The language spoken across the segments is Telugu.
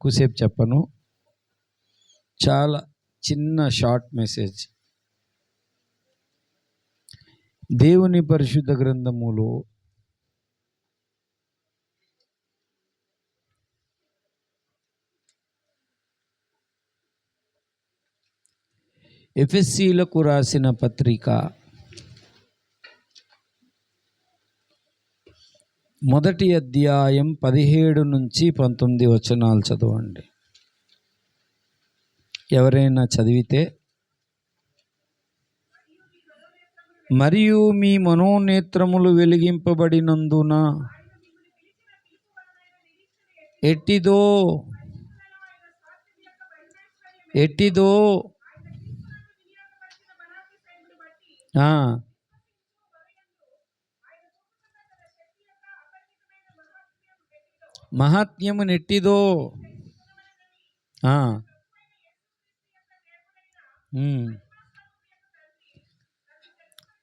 ఎక్కువసేపు చెప్పను, చాలా చిన్న షార్ట్ మెసేజ్. దేవుని పరిశుద్ధ గ్రంథములో ఎఫెసీలకు రాసిన పత్రిక 1వ అధ్యాయం 17 నుంచి 19 వచనాలు చదవండి. ఎవరైనా చదివితే. మరియు మీ మనోనేత్రములు వెలిగింపబడినందున ఎట్టిదో మహాత్మ్యము నెట్టిదో.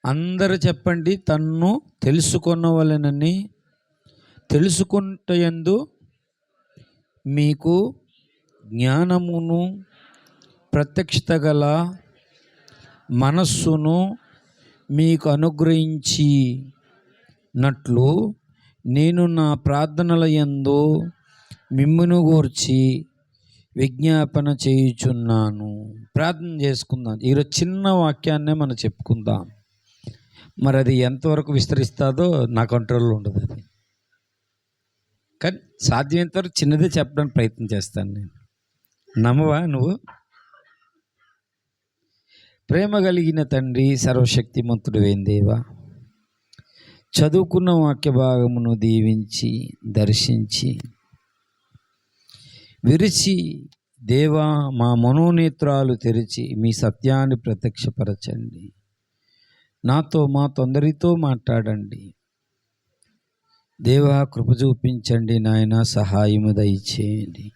అందరూ చెప్పండి. తన్ను తెలుసుకొనవలెనని, తెలుసుకొనుటయందు మీకు జ్ఞానమును ప్రత్యక్షత గల మనస్సును మీకు అనుగ్రహించినట్లు నేను నా ప్రార్థనల యందు మిమ్మును గూర్చి విజ్ఞాపన చేయుచున్నాను. ప్రార్థన చేసుకుందాం. ఈరోజు చిన్న వాక్యాన్నే మనం చెప్పుకుందాం. మరి అది ఎంతవరకు విస్తరిస్తుందో నా కంట్రోల్లో ఉండదు. అది కానీ సాధ్యమైనంతవరకు చిన్నదే చెప్పడానికి ప్రయత్నం చేస్తాను నేను. నమ్మవా నువ్వు? ప్రేమ కలిగిన తండ్రి, సర్వశక్తిమంతుడు అయిన దేవా, చదువుకున్న వాక్య భాగమును దీవించి దర్శించి విరిచి దేవా మా మనోనేత్రాలు తెరిచి మీ సత్యాన్ని ప్రత్యక్షపరచండి. నాతో మాతో అందరితో మాట్లాడండి దేవా. కృప చూపించండి నాయన, సహాయము దయచేయండి.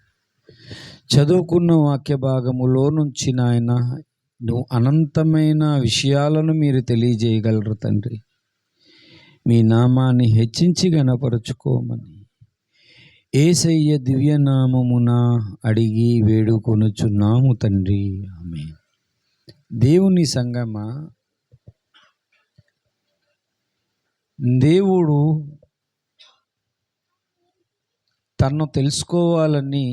చదువుకున్న వాక్య భాగములో నుంచి నాయన నువ్వు అనంతమైన విషయాలను మీరు తెలియజేయగలరు తండ్రి. మీ నామాన్ని హెచ్చించి గణపరుచుకోమని యేసయ్య దివ్యనామమున అడిగి వేడుకొనుచున్నాము తండ్రి, ఆమేన్. దేవుని సంగమా, దేవుడు తన్ను తెలుసుకోవాలని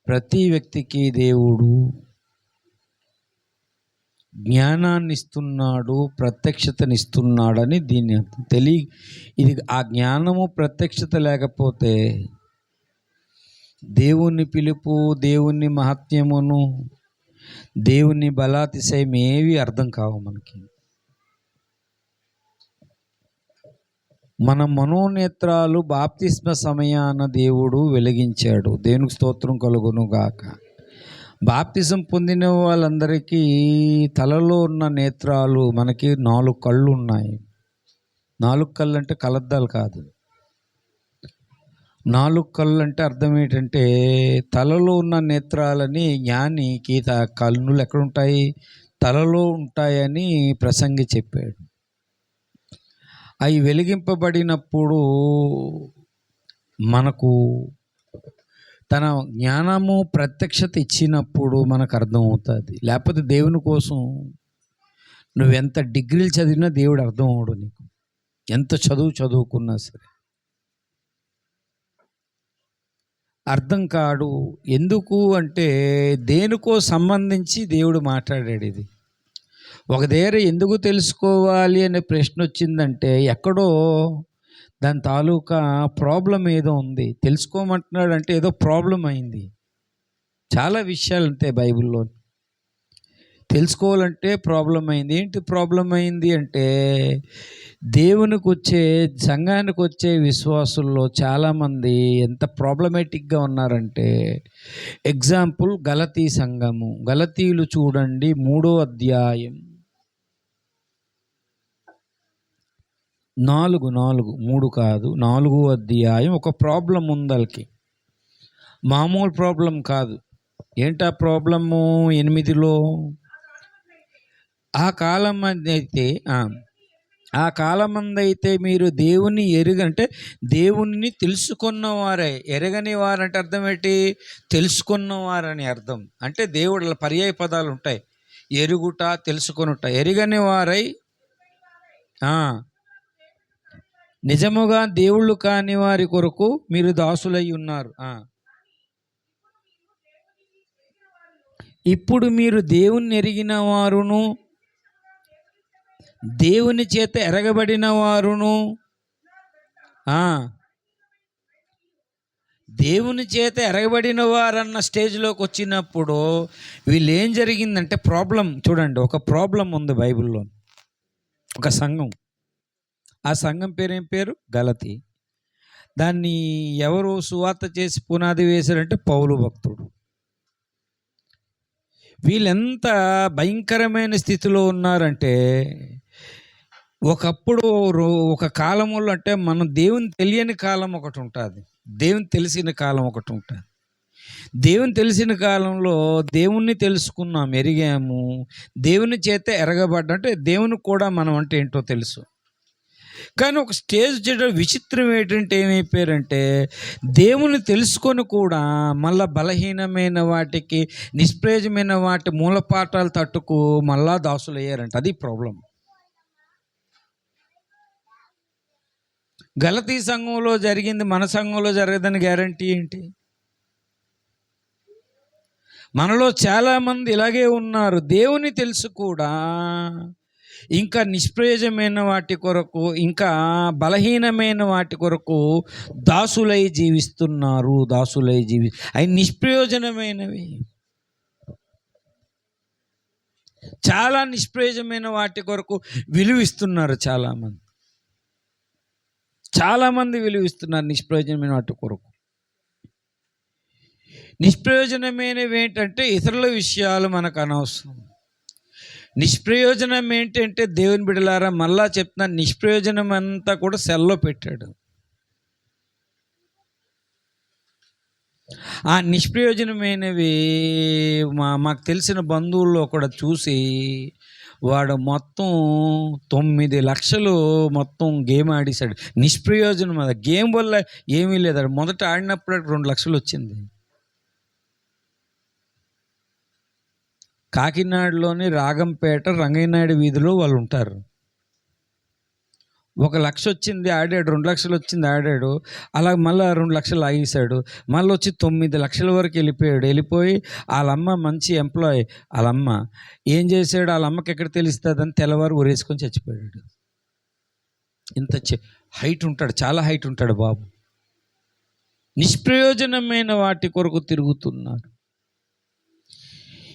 ప్రతి వ్యక్తికి దేవుడు జ్ఞానాన్ని ఇస్తున్నాడు, ప్రత్యక్షతనిస్తున్నాడని దీని అర్థం. ఇది ఆ జ్ఞానము ప్రత్యక్షత లేకపోతే దేవుని పిలుపు, దేవుని మహత్యమును, దేవుని బలాతిశయం ఏవి అర్థం కావు మనకి. మన మనోనేత్రాలు బాప్తిస్మ సమయాన దేవుడు వెలిగించాడు. దేవునికి స్తోత్రం కలుగును గాక. బాప్తిజం పొందిన వాళ్ళందరికీ తలలో ఉన్న నేత్రాలు, మనకి 4 కళ్ళు ఉన్నాయి. 4 కళ్ళు అంటే కలద్దాలు కాదు. 4 కళ్ళు అంటే అర్థం ఏంటంటే తలలో ఉన్న నేత్రాలని జ్ఞానికి కన్నులు ఎక్కడుంటాయి? తలలో ఉంటాయని ప్రసంగి చెప్పాడు. అవి వెలిగింపబడినప్పుడు మనకు తన జ్ఞానము ప్రత్యక్షత ఇచ్చినప్పుడు మనకు అర్థమవుతుంది. లేకపోతే దేవుని కోసం నువ్వెంత డిగ్రీలు చదివినా దేవుడు అర్థం అవడు నీకు. ఎంత చదువుకున్నా సరే అర్థం కాడు. ఎందుకు అంటే దేనికో సంబంధించి దేవుడు మాట్లాడాడు. ఇది ఒక దగ్గర ఎందుకు తెలుసుకోవాలి అనే ప్రశ్న వచ్చిందంటే ఎక్కడో దాని తాలూకా ప్రాబ్లం ఏదో ఉంది. తెలుసుకోమంటున్నాడు అంటే ఏదో ప్రాబ్లం అయింది. చాలా విషయాలు ఉంటాయి బైబిల్లో. తెలుసుకోవాలంటే ప్రాబ్లం అయింది. ఏంటి ప్రాబ్లం అయింది అంటే దేవునికి వచ్చే, సంఘానికి వచ్చే విశ్వాసుల్లో చాలామంది ఎంత ప్రాబ్లమేటిక్గా ఉన్నారంటే, ఎగ్జాంపుల్ గలతీ సంఘము. గలతీలు చూడండి 3వ అధ్యాయం 4వ అధ్యాయం. ఒక ప్రాబ్లం ఉంది వాళ్ళకి, మామూలు ప్రాబ్లం కాదు. ఏంటా ప్రాబ్లము? 8లో ఆ కాలం అయితే ఆ కాలమందైతే మీరు దేవుని అంటే దేవుణ్ణి తెలుసుకున్నవారే. ఎరగని వారంటే అర్థం ఏంటి? తెలుసుకున్నవారని అర్థం. అంటే దేవుడు పర్యాయ పదాలు ఉంటాయి. ఎరుగుట, తెలుసుకొనుట. ఎరగని వారై నిజముగా దేవుళ్ళు కాని వారి కొరకు మీరు దాసులై ఉన్నారు. ఇప్పుడు మీరు దేవుణ్ణి ఎరిగిన వారును దేవుని చేత ఎరగబడిన వారును దేవుని చేత ఎరగబడిన వారన్న స్టేజ్లోకి వచ్చినప్పుడు వీళ్ళు ఏం జరిగిందంటే ప్రాబ్లం చూడండి. ఒక ప్రాబ్లం ఉంది బైబిల్లో. ఒక సంఘం, ఆ సంఘం పేరేం పేరు? గలతీ. దాన్ని ఎవరు సువార్త చేసి పునాది వేశారంటే పౌలు భక్తుడు. వీళ్ళెంత భయంకరమైన స్థితిలో ఉన్నారంటే, ఒకప్పుడు ఒక కాలంలో అంటే మనం దేవుని తెలియని కాలం ఒకటి ఉంటుంది, దేవుని తెలిసిన కాలం ఒకటి ఉంటుంది. దేవుని తెలిసిన కాలంలో దేవుణ్ణి తెలుసుకున్నాం, ఎరిగాము. దేవుని చేత ఎరగబడ్డా అంటే దేవునికి కూడా మనం అంటే ఏంటో తెలుసు. కానీ ఒక స్టేజ్ వచ్చేట విచిత్రం ఏంటంటే ఏమైపోయారంటే, దేవుని తెలుసుకొని కూడా మళ్ళా బలహీనమైన వాటికి, నిష్ప్రయోజమైన వాటి మూలపాఠాలు తట్టుకు మళ్ళా దాసులు అయ్యారంట. అది ప్రాబ్లం. గలతీ సంఘంలో జరిగింది మన సంఘంలో జరగదని గ్యారంటీ ఏంటి? మనలో చాలామంది ఇలాగే ఉన్నారు. దేవుని తెలుసు కూడా ఇంకా నిష్ప్రయోజనమైన వాటి కొరకు, ఇంకా బలహీనమైన వాటి కొరకు దాసులై జీవిస్తున్నారు. అవి నిష్ప్రయోజనమైనవి. చాలా నిష్ప్రయోజనమైన వాటి కొరకు విలువిస్తున్నారు చాలామంది విలువిస్తున్నారు నిష్ప్రయోజనమైన వాటి కొరకు. నిష్ప్రయోజనమైనవి ఏంటంటే ఇతరుల విషయాలు మనకు అనవసరం. నిష్ప్రయోజనం ఏంటంటే దేవుని బిడ్డలారా, మళ్ళా చెప్తున్నాను, నిష్ప్రయోజనం అంతా కూడా సెల్లో పెట్టాడు. ఆ నిష్ప్రయోజనమైనవి మాకు తెలిసిన బంధువుల్లో కూడా చూసి, వాడు మొత్తం 9 లక్షలు మొత్తం గేమ్ ఆడేశాడు. నిష్ప్రయోజనం. అది గేమ్ వల్ల ఏమీ లేదు. మొదట ఆడినప్పుడు 2 లక్షలు వచ్చింది. కాకినాడలోని రాగంపేట రంగయ్యనాయుడు వీధిలో వాళ్ళు ఉంటారు. 1 లక్ష వచ్చింది ఆడాడు, 2 లక్షలు వచ్చింది ఆడాడు, అలా మళ్ళీ 2 లక్షలు ఆగేశాడు. మళ్ళీ వచ్చి 9 లక్షల వరకు వెళ్ళిపోయి వాళ్ళమ్మ మంచి ఎంప్లాయ్. వాళ్ళమ్మ ఏం చేశాడు, వాళ్ళమ్మకి ఎక్కడ తెలుస్తుందని తెల్లవారు ఊరేసుకొని చచ్చిపోయాడు. ఇంత హైట్ ఉంటాడు, చాలా హైట్ ఉంటాడు బాబు. నిష్ప్రయోజనమైన వాటి కొరకు తిరుగుతున్నాడు.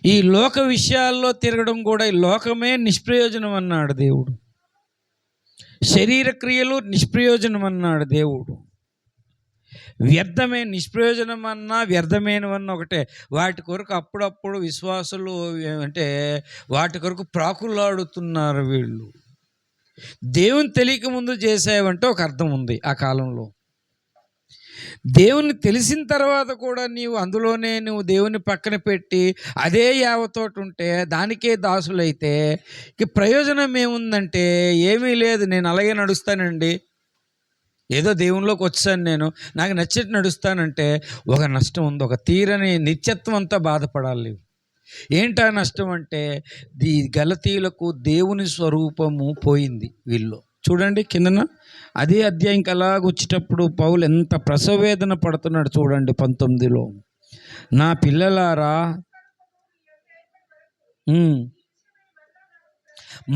ఈ లోక విషయాల్లో తిరగడం కూడా, ఈ లోకమే నిష్ప్రయోజనం అన్నాడు దేవుడు. శరీర క్రియలు నిష్ప్రయోజనం అన్నాడు దేవుడు. వ్యర్థమే. నిష్ప్రయోజనం అన్నా వ్యర్థమైనవన్న ఒకటే. వాటి కొరకు అప్పుడప్పుడు విశ్వాసులు అంటే వాటి కొరకు ప్రాకులాడుతున్నారు వీళ్ళు. దేవుని తెలియక ముందు చేసేవంటే ఒక అర్థం ఉంది. ఆ కాలంలో దేవుని తెలిసిన తర్వాత కూడా అందులోనే నువ్వు దేవుని పక్కన పెట్టి అదే యావతోటి ఉంటే, దానికే దాసులైతే ఇక ప్రయోజనం ఏముందంటే ఏమీ లేదు. నేను అలాగే నడుస్తానండి, ఏదో దేవునిలోకి వచ్చాను, నాకు నచ్చినట్టు నడుస్తానంటే ఒక నష్టం ఉంది. ఒక తీరని నిత్యత్వం అంతా బాధపడాలి. ఏంటా నష్టం అంటే, గలతీయులకు దేవుని స్వరూపము పోయింది వీళ్ళు. చూడండి కిందన అదే అధ్యాయంకి అలాగ వచ్చేటప్పుడు పౌలు ఎంత ప్రసవేదన పడుతున్నాడు చూడండి. 19లో, నా పిల్లలారా,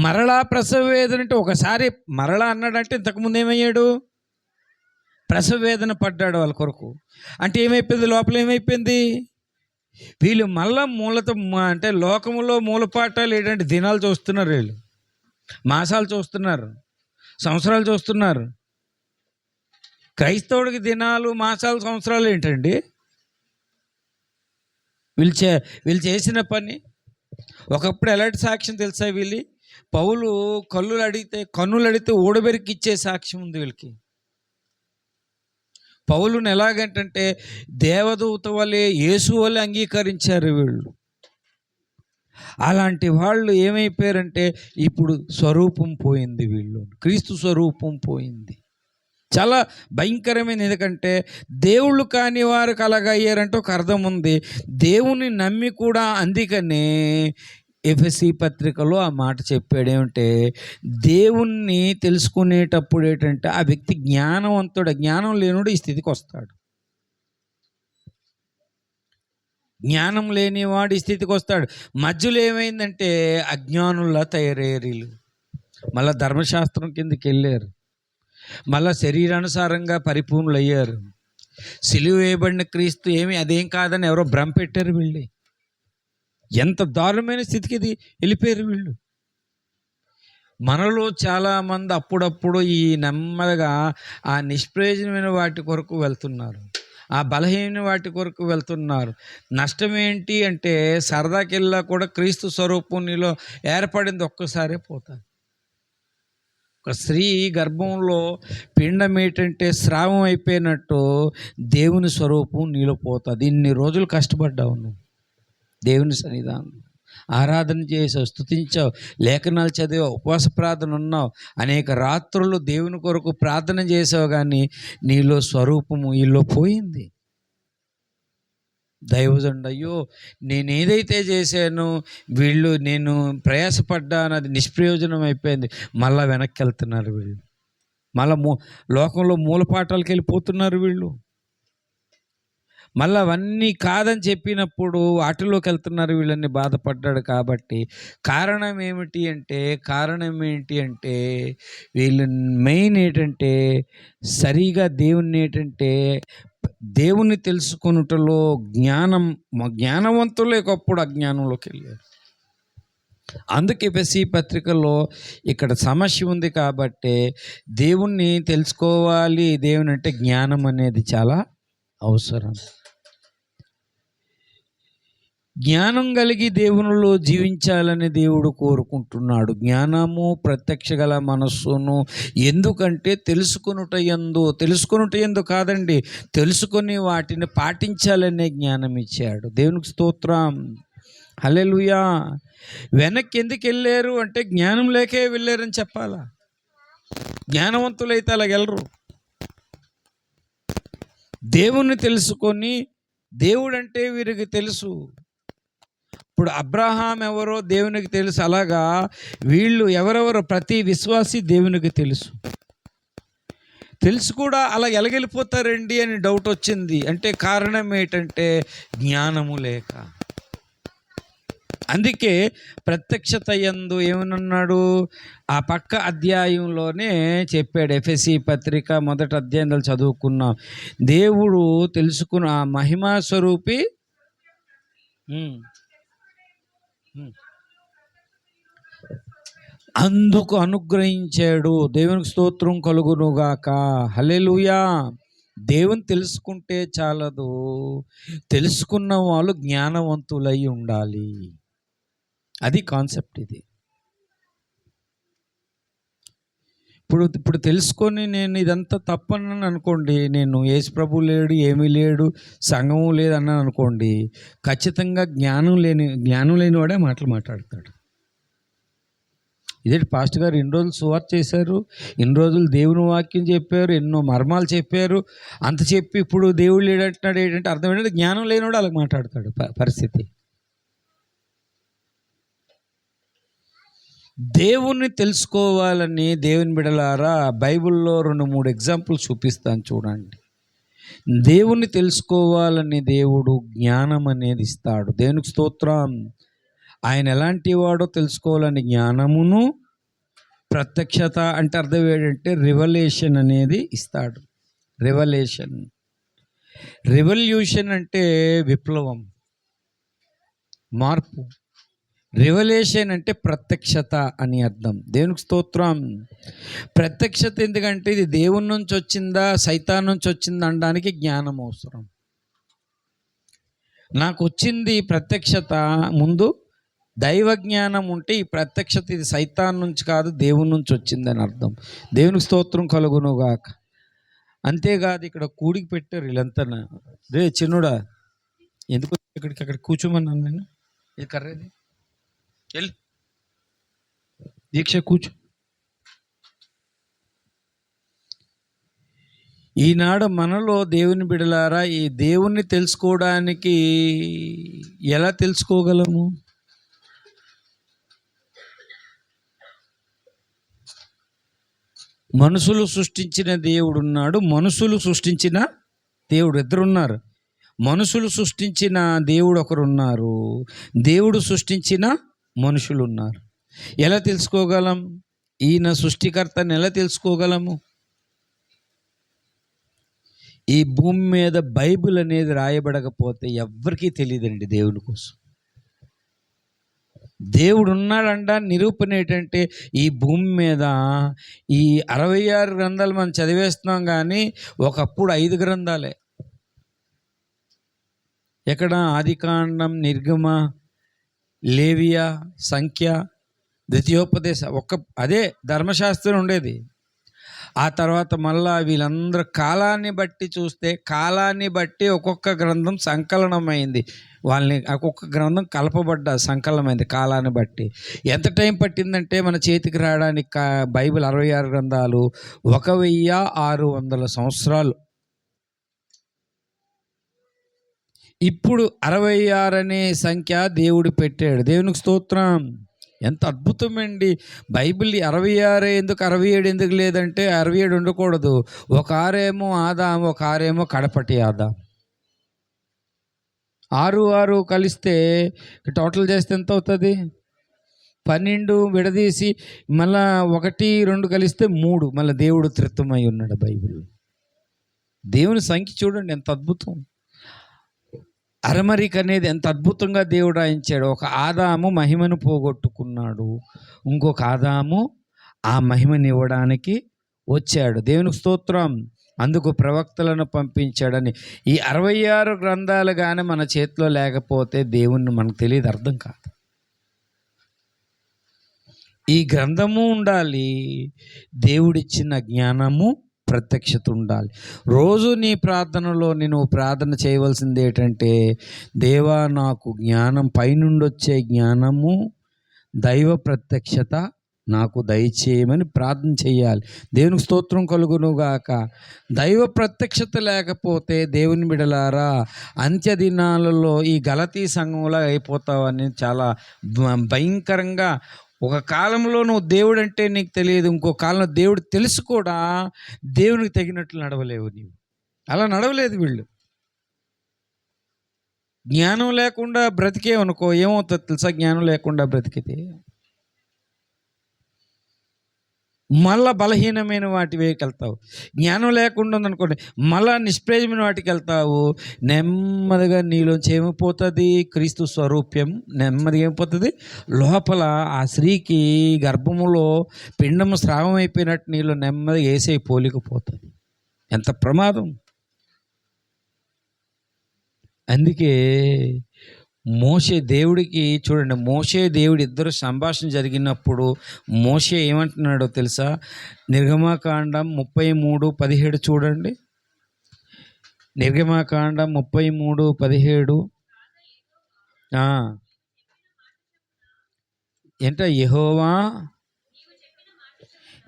మరలా ప్రసవేదన అంటే ఒకసారి మరలా అన్నాడంటే ఇంతకుముందు ఏమయ్యాడు? ప్రసవేదన పడ్డాడు వాళ్ళ కొరకు. అంటే ఏమైపోయింది? లోపల ఏమైపోయింది? వీళ్ళు మళ్ళా మూలతో అంటే లోకములో మూలపాఠాలు ఏంటంటే దినాలు చూస్తున్నారు, వీళ్ళు మాసాలు చూస్తున్నారు, సంవత్సరాలు చూస్తున్నారు. క్రైస్తవుడికి దినాలు, మాసాలు, సంవత్సరాలు ఏంటండి? వీళ్ళు చేసిన పని. ఒకప్పుడు ఎలాంటి సాక్ష్యం తెలుసా వీళ్ళు? పౌలు కన్నులు అడిగితే ఓడబెరికి ఇచ్చే సాక్ష్యం ఉంది వీళ్ళకి. పౌలుని ఎలాగంటే దేవదూత వలె, యేసు వలె అంగీకరించారు వీళ్ళు. అలాంటి వాళ్ళు ఏమైపోయారంటే ఇప్పుడు స్వరూపం పోయింది, వీళ్ళు క్రీస్తు స్వరూపం పోయింది. చాలా భయంకరమైన, ఎందుకంటే దేవుళ్ళు కాని వారికి అలాగ అయ్యారంటే ఒక అర్థం ఉంది. దేవుని నమ్మి కూడా, అందుకనే ఎఫెసీ పత్రికలో ఆ మాట చెప్పాడు. ఏమంటే దేవుణ్ణి తెలుసుకునేటప్పుడు ఏంటంటే ఆ వ్యక్తి జ్ఞానవంతుడు, జ్ఞానం లేనుడు ఈ స్థితికి వస్తాడు. జ్ఞానం లేనివాడు ఈ స్థితికి వస్తాడు. మధ్యలో ఏమైందంటే అజ్ఞానుల్లా తయారయ్యారు. మళ్ళీ ధర్మశాస్త్రం కిందకి వెళ్ళారు, మళ్ళా శరీరానుసారంగా పరిపూర్ణులు అయ్యారు. సిలువ వేయబడిన క్రీస్తు ఏమి అదేం కాదని ఎవరో భ్రమ పెట్టారు. వీళ్ళు ఎంత దారుణమైన స్థితికి ఇది వెళ్ళిపోయారు వీళ్ళు. మనలో చాలామంది అప్పుడప్పుడు ఈ నెమ్మదిగా ఆ నిష్ప్రయోజనమైన వాటి కొరకు వెళ్తున్నారు, ఆ బలహీన వాటి కొరకు వెళ్తున్నారు. నష్టం ఏంటి అంటే సరదాకెళ్ళా కూడా క్రీస్తు స్వరూపం నీలో ఏర్పడింది ఒక్కసారే పోతుంది. ఒక స్త్రీ గర్భంలో పిండం ఏంటంటే స్రావం అయిపోయినట్టు దేవుని స్వరూపం నీలో పోతుంది. ఇన్ని రోజులు కష్టపడ్డావు నువ్వు, దేవుని సన్నిధానం ఆరాధన చేసావు, స్తుతించావు, లేఖనాలు చదివావు, ఉపవాస ప్రార్థన ఉన్నావు, అనేక రాత్రులు దేవుని కొరకు ప్రార్థన చేసావు, కానీ నీలో స్వరూపము వీళ్ళు పోయింది. దైవజనుడు, అయ్యో నేను ఏదైతే చేశానో నేను ప్రయాసపడ్డాను, అది నిష్ప్రయోజనం అయిపోయింది. మళ్ళీ వెనక్కి వెళ్తున్నారు వీళ్ళు, మళ్ళీ లోకంలో మూలపాఠాలకు వెళ్ళిపోతున్నారు వీళ్ళు. మళ్ళీ అవన్నీ కాదని చెప్పినప్పుడు వాటిలోకి వెళ్తున్నారు వీళ్ళని బాధపడ్డాడు. కాబట్టి కారణం ఏంటి అంటే వీళ్ళు మెయిన్ ఏంటంటే సరిగా దేవుణ్ణి తెలుసుకొనుటలో జ్ఞానవంతులే ఒకప్పుడు అజ్ఞానంలోకి వెళ్ళారు. అందుకే ఎఫెసీ పత్రికలో ఇక్కడ సమస్య ఉంది. కాబట్టి దేవుణ్ణి తెలుసుకోవాలి, దేవుని అంటే జ్ఞానం అనేది చాలా అవసరం. జ్ఞానం కలిగి దేవునిలో జీవించాలని దేవుడు కోరుకుంటున్నాడు. జ్ఞానము, ప్రత్యక్ష గల మనస్సును. ఎందుకంటే తెలుసుకొనుట యందు కాదండి, తెలుసుకొని వాటిని పాటించాలనే జ్ఞానం ఇచ్చాడు. దేవునికి స్తోత్రం, హల్లెలూయా. వెనక్కి ఎందుకు వెళ్ళారు అంటే జ్ఞానం లేకే వెళ్ళారని చెప్పాలా. జ్ఞానవంతులైతే అలా వెళ్ళరు. దేవుణ్ణి తెలుసుకొని, దేవుడంటే వీరికి తెలుసు. ఇప్పుడు అబ్రహాం ఎవరో దేవునికి తెలుసు, అలాగా వీళ్ళు ఎవరెవరో ప్రతి విశ్వాసి దేవునికి తెలుసు కూడా అలా ఎలాగెళ్ళిపోతారండి అని డౌట్ వచ్చింది. అంటే కారణం ఏంటంటే జ్ఞానము లేక. అందుకే ప్రత్యక్షత యందు ఏమన్నాడు, ఆ పక్క అధ్యాయంలోనే చెప్పాడు. ఎఫెసీ పత్రిక మొదటి అధ్యాయంలో చదువుకున్నాం. దేవుడు తెలుసుకున్న ఆ మహిమా స్వరూపి అందుకు అనుగ్రహించాడు. దేవునికి స్తోత్రం కలుగునుగాక, హల్లెలూయా. దేవుని తెలుసుకుంటే చాలదు, తెలుసుకున్న వాళ్ళు జ్ఞానవంతులై ఉండాలి. అది కాన్సెప్ట్. ఇది ఇప్పుడు తెలుసుకొని నేను ఇదంతా తప్పనని అనుకోండి, నేను యేసు ప్రభు లేడు, ఏమీ లేడు, సంఘము లేదు అన్నాను అనుకోండి, ఖచ్చితంగా జ్ఞానం లేని వాడే మాట్లాడతాడు. ఇదే పాస్టర్ గారు ఇన్ని రోజులు సువార్త చేశారు, ఇన్ని రోజులు దేవుని వాక్యం చెప్పారు, ఎన్నో మర్మాలు చెప్పారు, అంత చెప్పి ఇప్పుడు దేవుడు లేడంటున్నాడు. ఏంటంటే అర్థం ఏంటంటే జ్ఞానం లేనివాడు అలా మాట్లాడతాడు. పరిస్థితి దేవుణ్ణి తెలుసుకోవాలని దేవుని బిడలారా బైబిల్లో 2-3 ఎగ్జాంపుల్స్ చూపిస్తాను చూడండి. దేవుణ్ణి తెలుసుకోవాలని దేవుడు జ్ఞానం అనేది ఇస్తాడు. దేవునికి స్తోత్రం. ఆయన ఎలాంటి వాడో తెలుసుకోవాలని జ్ఞానమును, ప్రత్యక్షత అంటే అర్థం ఏంటంటే రివల్యూషన్ అనేది ఇస్తాడు. రివల్యూషన్ అంటే విప్లవం, మార్పు. రివల్యూషన్ అంటే ప్రత్యక్షత అని అర్థం. దేవునికి స్తోత్రం. ప్రత్యక్షత ఎందుకంటే ఇది దేవుని నుంచి వచ్చిందా సైతాన్ నుంచి వచ్చిందా అనడానికి జ్ఞానం అవసరం. నాకు వచ్చింది ప్రత్యక్షత, ముందు దైవ జ్ఞానం ఉంటే ఈ ప్రత్యక్షత ఇది సైతాన్ నుంచి కాదు దేవుని నుంచి వచ్చిందని అర్థం. దేవునికి స్తోత్రం కలుగునుగాక. అంతేకాదు ఇక్కడ కూడికి పెట్టారు వీళ్ళంతా. రే చిన్నుడా, ఎందుకు అక్కడ కూర్చోమన్నాను నేను. ఇది కర్రేది వెళ్ళి దీక్ష కూర్చో. ఈనాడు మనలో దేవుని బిడలారా, ఈ దేవుణ్ణి తెలుసుకోవడానికి ఎలా తెలుసుకోగలము? మనుషులు సృష్టించిన దేవుడు ఉన్నాడు, మనుషులు సృష్టించిన దేవుడు ఇద్దరున్నారు. మనుషులు సృష్టించిన దేవుడు ఒకరున్నారు, దేవుడు సృష్టించిన మనుషులు ఉన్నారు. ఎలా తెలుసుకోగలం? ఈయన సృష్టికర్తని ఎలా తెలుసుకోగలము? ఈ భూమి మీద బైబిల్ అనేది రాయబడకపోతే ఎవ్వరికీ తెలియదండి దేవుని కోసం. దేవుడు ఉన్నాడంట నిరూపణ ఏంటంటే, ఈ భూమి మీద ఈ 66 గ్రంథాలు మనం చదివేస్తున్నాం, కానీ ఒకప్పుడు 5 గ్రంథాలే. ఎక్కడ? ఆదికాండం, నిర్గమ, లేవియా, సంఖ్య, ద్వితీయోపదేశ, అదే ధర్మశాస్త్రం ఉండేది. ఆ తర్వాత మళ్ళా వీళ్ళందరూ కాలాన్ని బట్టి చూస్తే, కాలాన్ని బట్టి ఒక్కొక్క గ్రంథం సంకలనమైంది. వాళ్ళని ఒక్కొక్క గ్రంథం సంకలనమైంది కాలాన్ని బట్టి. ఎంత టైం పట్టిందంటే మన చేతికి రావడానికి బైబిల్ 66 గ్రంథాలు 1600 సంవత్సరాలు. ఇప్పుడు 66 అనే సంఖ్య దేవుడు పెట్టాడు. దేవునికి స్తోత్రం. ఎంత అద్భుతమండి! బైబిల్ 66 ఎందుకు, 67 ఎందుకు లేదంటే, 67 ఉండకూడదు. ఒక ఆరేమో ఆదాము, ఒక ఆరేమో కడపటి ఆదాము. 6 కలిస్తే టోటల్ చేస్తే ఎంత అవుతుంది? 12 విడదీసి మళ్ళా 1, 2 కలిస్తే 3. మళ్ళీ దేవుడు త్రిత్వమై ఉన్నాడు. బైబిల్ దేవుని సంఖ్య చూడండి ఎంత అద్భుతం. అరమరిక అనేది ఎంత అద్భుతంగా దేవుడు రాయించాడు. ఒక ఆదాము మహిమను పోగొట్టుకున్నాడు, ఇంకొక ఆదాము ఆ మహిమని ఇవ్వడానికి వచ్చాడు. దేవునికి స్తోత్రం. అందుకు ప్రవక్తలను పంపించాడని. ఈ 66 గ్రంథాలు కానీ మన చేతిలో లేకపోతే దేవుణ్ణి మనకు తెలియదు, అర్థం కాదు. ఈ గ్రంథము ఉండాలి, దేవుడిచ్చిన జ్ఞానము, ప్రత్యక్షత ఉండాలి. రోజు నీ ప్రార్థనలో నువ్వు ప్రార్థన చేయవలసింది ఏంటంటే, దేవా నాకు జ్ఞానం, పైనుండి వచ్చే జ్ఞానము, దైవ ప్రత్యక్షత నాకు దయచేయమని ప్రార్థన చేయాలి. దేవునికి స్తోత్రం కలుగునుగాక. దైవ ప్రత్యక్షత లేకపోతే దేవుని బిడలారా, అంత్య దినాలలో ఈ గలతీ సంఘంలో అయిపోతావని చాలా భయంకరంగా. ఒక కాలంలో నువ్వు దేవుడు అంటే నీకు తెలియదు, ఇంకో కాలంలో దేవుడు తెలుసు కూడా దేవునికి తగినట్లు నడవలేవు. నీవు అలా నడవలేదు. వీళ్ళు జ్ఞానం లేకుండా బ్రతికేవనుకో ఏమవుతుంది తెలుసా? జ్ఞానం లేకుండా బ్రతికితే మళ్ళా బలహీనమైన వాటి వైపు వెళ్తావు. జ్ఞానం లేకుండా ఉందనుకోండి, మళ్ళా నిష్ప్రయోజమైన వాటికి వెళ్తావు. నెమ్మదిగా నీలోంచి ఏమైపోతుంది? క్రీస్తు స్వరూప్యం నెమ్మదిగా ఏమైపోతుంది? లోపల ఆ స్త్రీకి గర్భములో పిండము స్రావం అయిపోయినట్టు నీలో నెమ్మదిగా ఏసై పోలికపోతుంది. ఎంత ప్రమాదం! అందుకే మోషే దేవుడికి చూడండి, మోషే దేవుడు ఇద్దరు సంభాషణ జరిగినప్పుడు మోషే ఏమంటున్నాడో తెలుసా? నిర్గమాకాండం 33:17 చూడండి. నిర్గమాకాండం 33:17. ఏంట? యెహోవా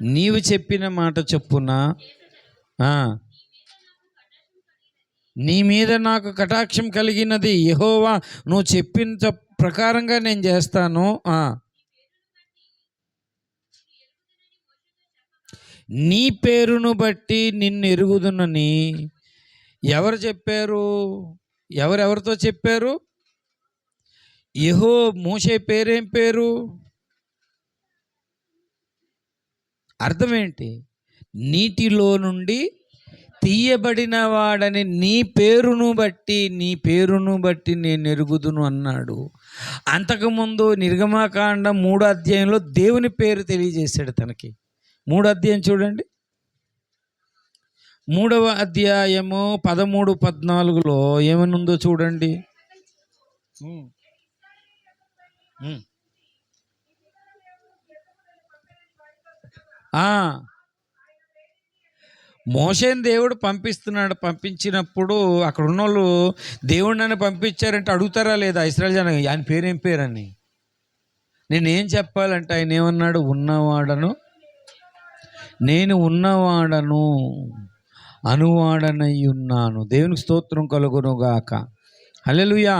నీవు చెప్పిన మాట చొప్పున నీ మీద నాకు కటాక్షం కలిగినది. యెహోవా నువ్వు చెప్పిన ప్రకారంగా నేను చేస్తాను. నీ పేరును బట్టి నిన్ను ఎరుగుదునని ఎవరు చెప్పారు? ఎవరెవరితో చెప్పారు? మోషే పేరేం పేరు? అర్థం ఏంటి? నీటిలో నుండి తీయబడిన వాడని నీ పేరును బట్టి నేను ఎరుగుదును అన్నాడు. అంతకుముందు నిర్గమాకాండం 3వ అధ్యాయంలో దేవుని పేరు తెలియజేశాడు తనకి. 3వ అధ్యాయం చూడండి. 3వ అధ్యాయము 13-14లో ఏమనుందో చూడండి. మోషేని దేవుడు పంపించినప్పుడు అక్కడ ఉన్న వాళ్ళు దేవుడు నన్ను పంపించారంటే అడుగుతారా లేదా? ఇశ్రాయేలు జనం ఆయన పేరేం పేరని నేనేం చెప్పాలంటే ఆయన ఏమన్నాడు, నేను ఉన్నవాడను అనువాడనై ఉన్నాను. దేవునికి స్తోత్రం కలుగునుగాక. హల్లెలూయా.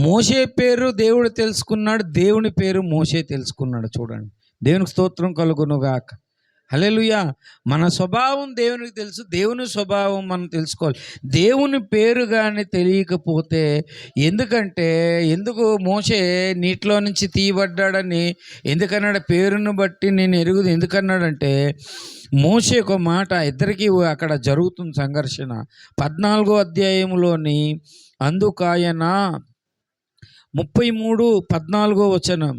మోషే పేరు దేవుడు తెలుసుకున్నాడు, దేవుని పేరు మోషే తెలుసుకున్నాడు. చూడండి, దేవునికి స్తోత్రం కలుగునుగాక. హల్లెలూయా. మన స్వభావం దేవునికి తెలుసు, దేవుని స్వభావం మనం తెలుసుకోవాలి. దేవుని పేరు కానీ తెలియకపోతే, ఎందుకు మోషే నీటిలో నుంచి తీయబడ్డాడని ఎందుకన్నాడు, పేరును బట్టి నేను ఎరుగుదు ఎందుకన్నాడంటే, మోషే ఒక మాట, ఇద్దరికీ అక్కడ జరుగుతుంది సంఘర్షణ. 14వ అధ్యాయంలోని అందుకాయన 33:14 వచనం.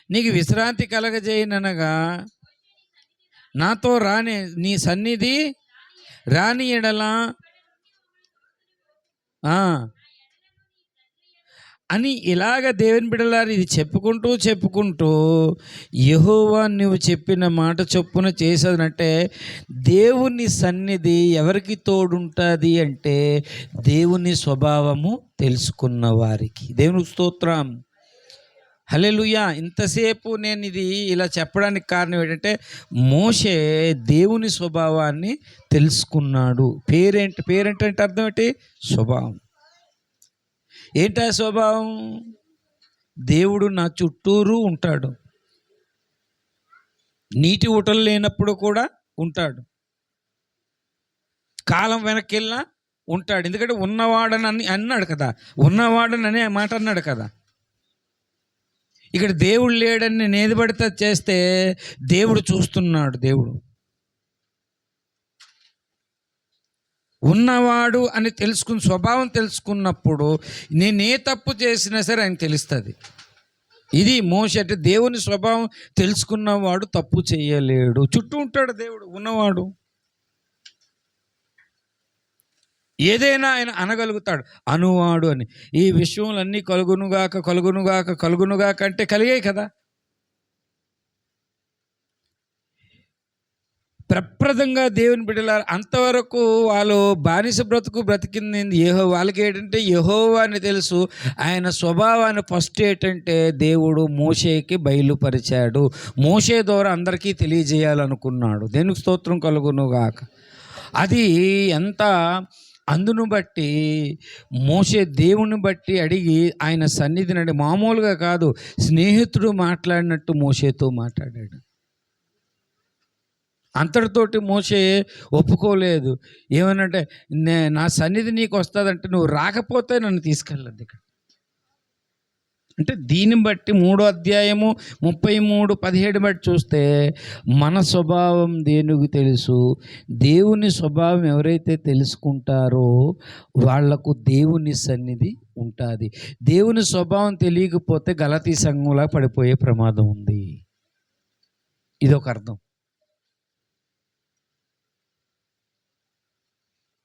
నీకు విశ్రాంతి కలగజేయనగా నాతో నీ సన్నిధి రాని ఎడలా అని ఇలాగ దేవుని బిడ్డలారు ఇది చెప్పుకుంటూ యెహోవా నువ్వు చెప్పిన మాట చొప్పున చేసేదంటే, దేవుని సన్నిధి ఎవరికి తోడుంటుంది అంటే దేవుని స్వభావము తెలుసుకున్న వారికి. దేవుని స్తోత్రం. హల్లెలూయా. ఇంతసేపు నేను ఇది ఇలా చెప్పడానికి కారణం ఏంటంటే, మోషే దేవుని స్వభావాన్ని తెలుసుకున్నాడు. పేరేంటంటే అర్థం ఏంటి? స్వభావం. ఏంటా స్వభావం? దేవుడు నా చుట్టూరు ఉంటాడు, నీటి ఊటలు లేనప్పుడు కూడా ఉంటాడు, కాలం వెనక్కి వెళ్ళినా ఉంటాడు. ఎందుకంటే ఉన్నవాడని అన్నాడు కదా, ఉన్నవాడని అనే మాట అన్నాడు కదా. ఇక్కడ దేవుడు లేడని నేను ఏది పడితే చేస్తే దేవుడు చూస్తున్నాడు. దేవుడు ఉన్నవాడు అని స్వభావం తెలుసుకున్నప్పుడు నేనే తప్పు చేసినా సరే ఆయన తెలుస్తుంది. ఇది మోషే అంటే దేవుని స్వభావం తెలుసుకున్నవాడు తప్పు చేయలేడు. చుట్టూ ఉంటాడు దేవుడు, ఉన్నవాడు. ఏదైనా ఆయన అనగలుగుతాడు, అనువాడు అని. ఈ విషయములన్నీ కలుగునుగాక అంటే కలిగాయి కదా. ప్రప్రదంగా దేవుని బిడ్డలారు అంతవరకు వాళ్ళు బానిస బ్రతికింది వాళ్ళకి ఏంటంటే యెహోవా అని తెలుసు. ఆయన స్వభావాన్ని ఫస్ట్ ఏంటంటే దేవుడు మోషేకి బయలుపరిచాడు. మోషే ద్వారా అందరికీ తెలియజేయాలనుకున్నాడు. దేవునికి స్తోత్రం కలుగునుగాక. అది ఎంత అందును బట్టి మోషే దేవుని బట్టి అడిగి ఆయన సన్నిధిని మామూలుగా కాదు, స్నేహితుడు మాట్లాడినట్టు మోషేతో మాట్లాడాడు. అంతటితోటి మోషే ఒప్పుకోలేదు. ఏమనంటే, నా సన్నిధి నీకు వస్తుందంటే నువ్వు రాకపోతే నన్ను తీసుకెళ్ళదు ఇక్కడ అంటే. దీన్ని బట్టి 3వ అధ్యాయము 33:17 బట్టి చూస్తే మన స్వభావం దేవునికి తెలుసు. దేవుని స్వభావం ఎవరైతే తెలుసుకుంటారో వాళ్లకు దేవుని సన్నిధి ఉంటుంది. దేవుని స్వభావం తెలియకపోతే గలతీ సంఘంలా పడిపోయే ప్రమాదం ఉంది. ఇదొక అర్థం.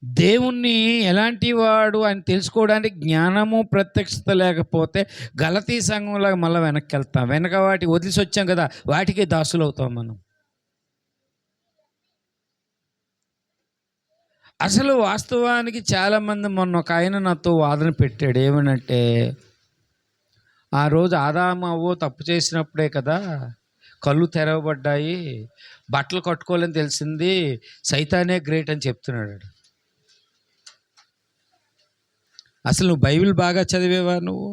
దేవుణ్ణి ఎలాంటి వాడు అని తెలుసుకోవడానికి జ్ఞానము ప్రత్యక్షత లేకపోతే గలతీ సంఘంలాగా మళ్ళీ వెనక్కి వెళ్తాం. వెనక వాటి వదిలిసి వచ్చాం కదా, వాటికి దాసులు అవుతాం మనం. అసలు వాస్తవానికి చాలామంది, మొన్న ఒక ఆయన నాతో వాదన పెట్టాడు. ఏమనంటే, ఆ రోజు ఆదాము అవ్వ తప్పు చేసినప్పుడే కదా కళ్ళు తెరవబడ్డాయి, బట్టలు కట్టుకోవాలని తెలిసింది, సైతానే గ్రేట్ అని చెప్తున్నాడు. అసలు నువ్వు బైబిల్ బాగా చదివేవా? నువ్వు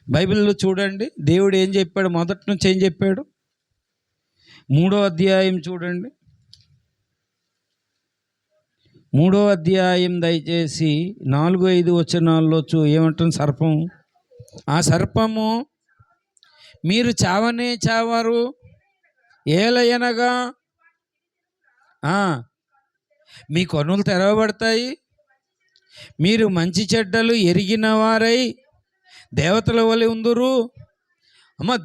బైబిల్లో చూడండి, దేవుడు ఏం చెప్పాడు, మొదటి నుంచి ఏం చెప్పాడు. 3వ అధ్యాయం చూడండి. 3వ అధ్యాయం దయచేసి 4-5 వచనాల్లో ఏమంటుంది? సర్పం, ఆ సర్పము మీరు చావనే చావరు, ఏలయనగా మీ కన్నులు తెరవబడతాయి, మీరు మంచి చెడ్డలు ఎరిగిన వారై దేవతల వలె ఉందురు. అమ్మ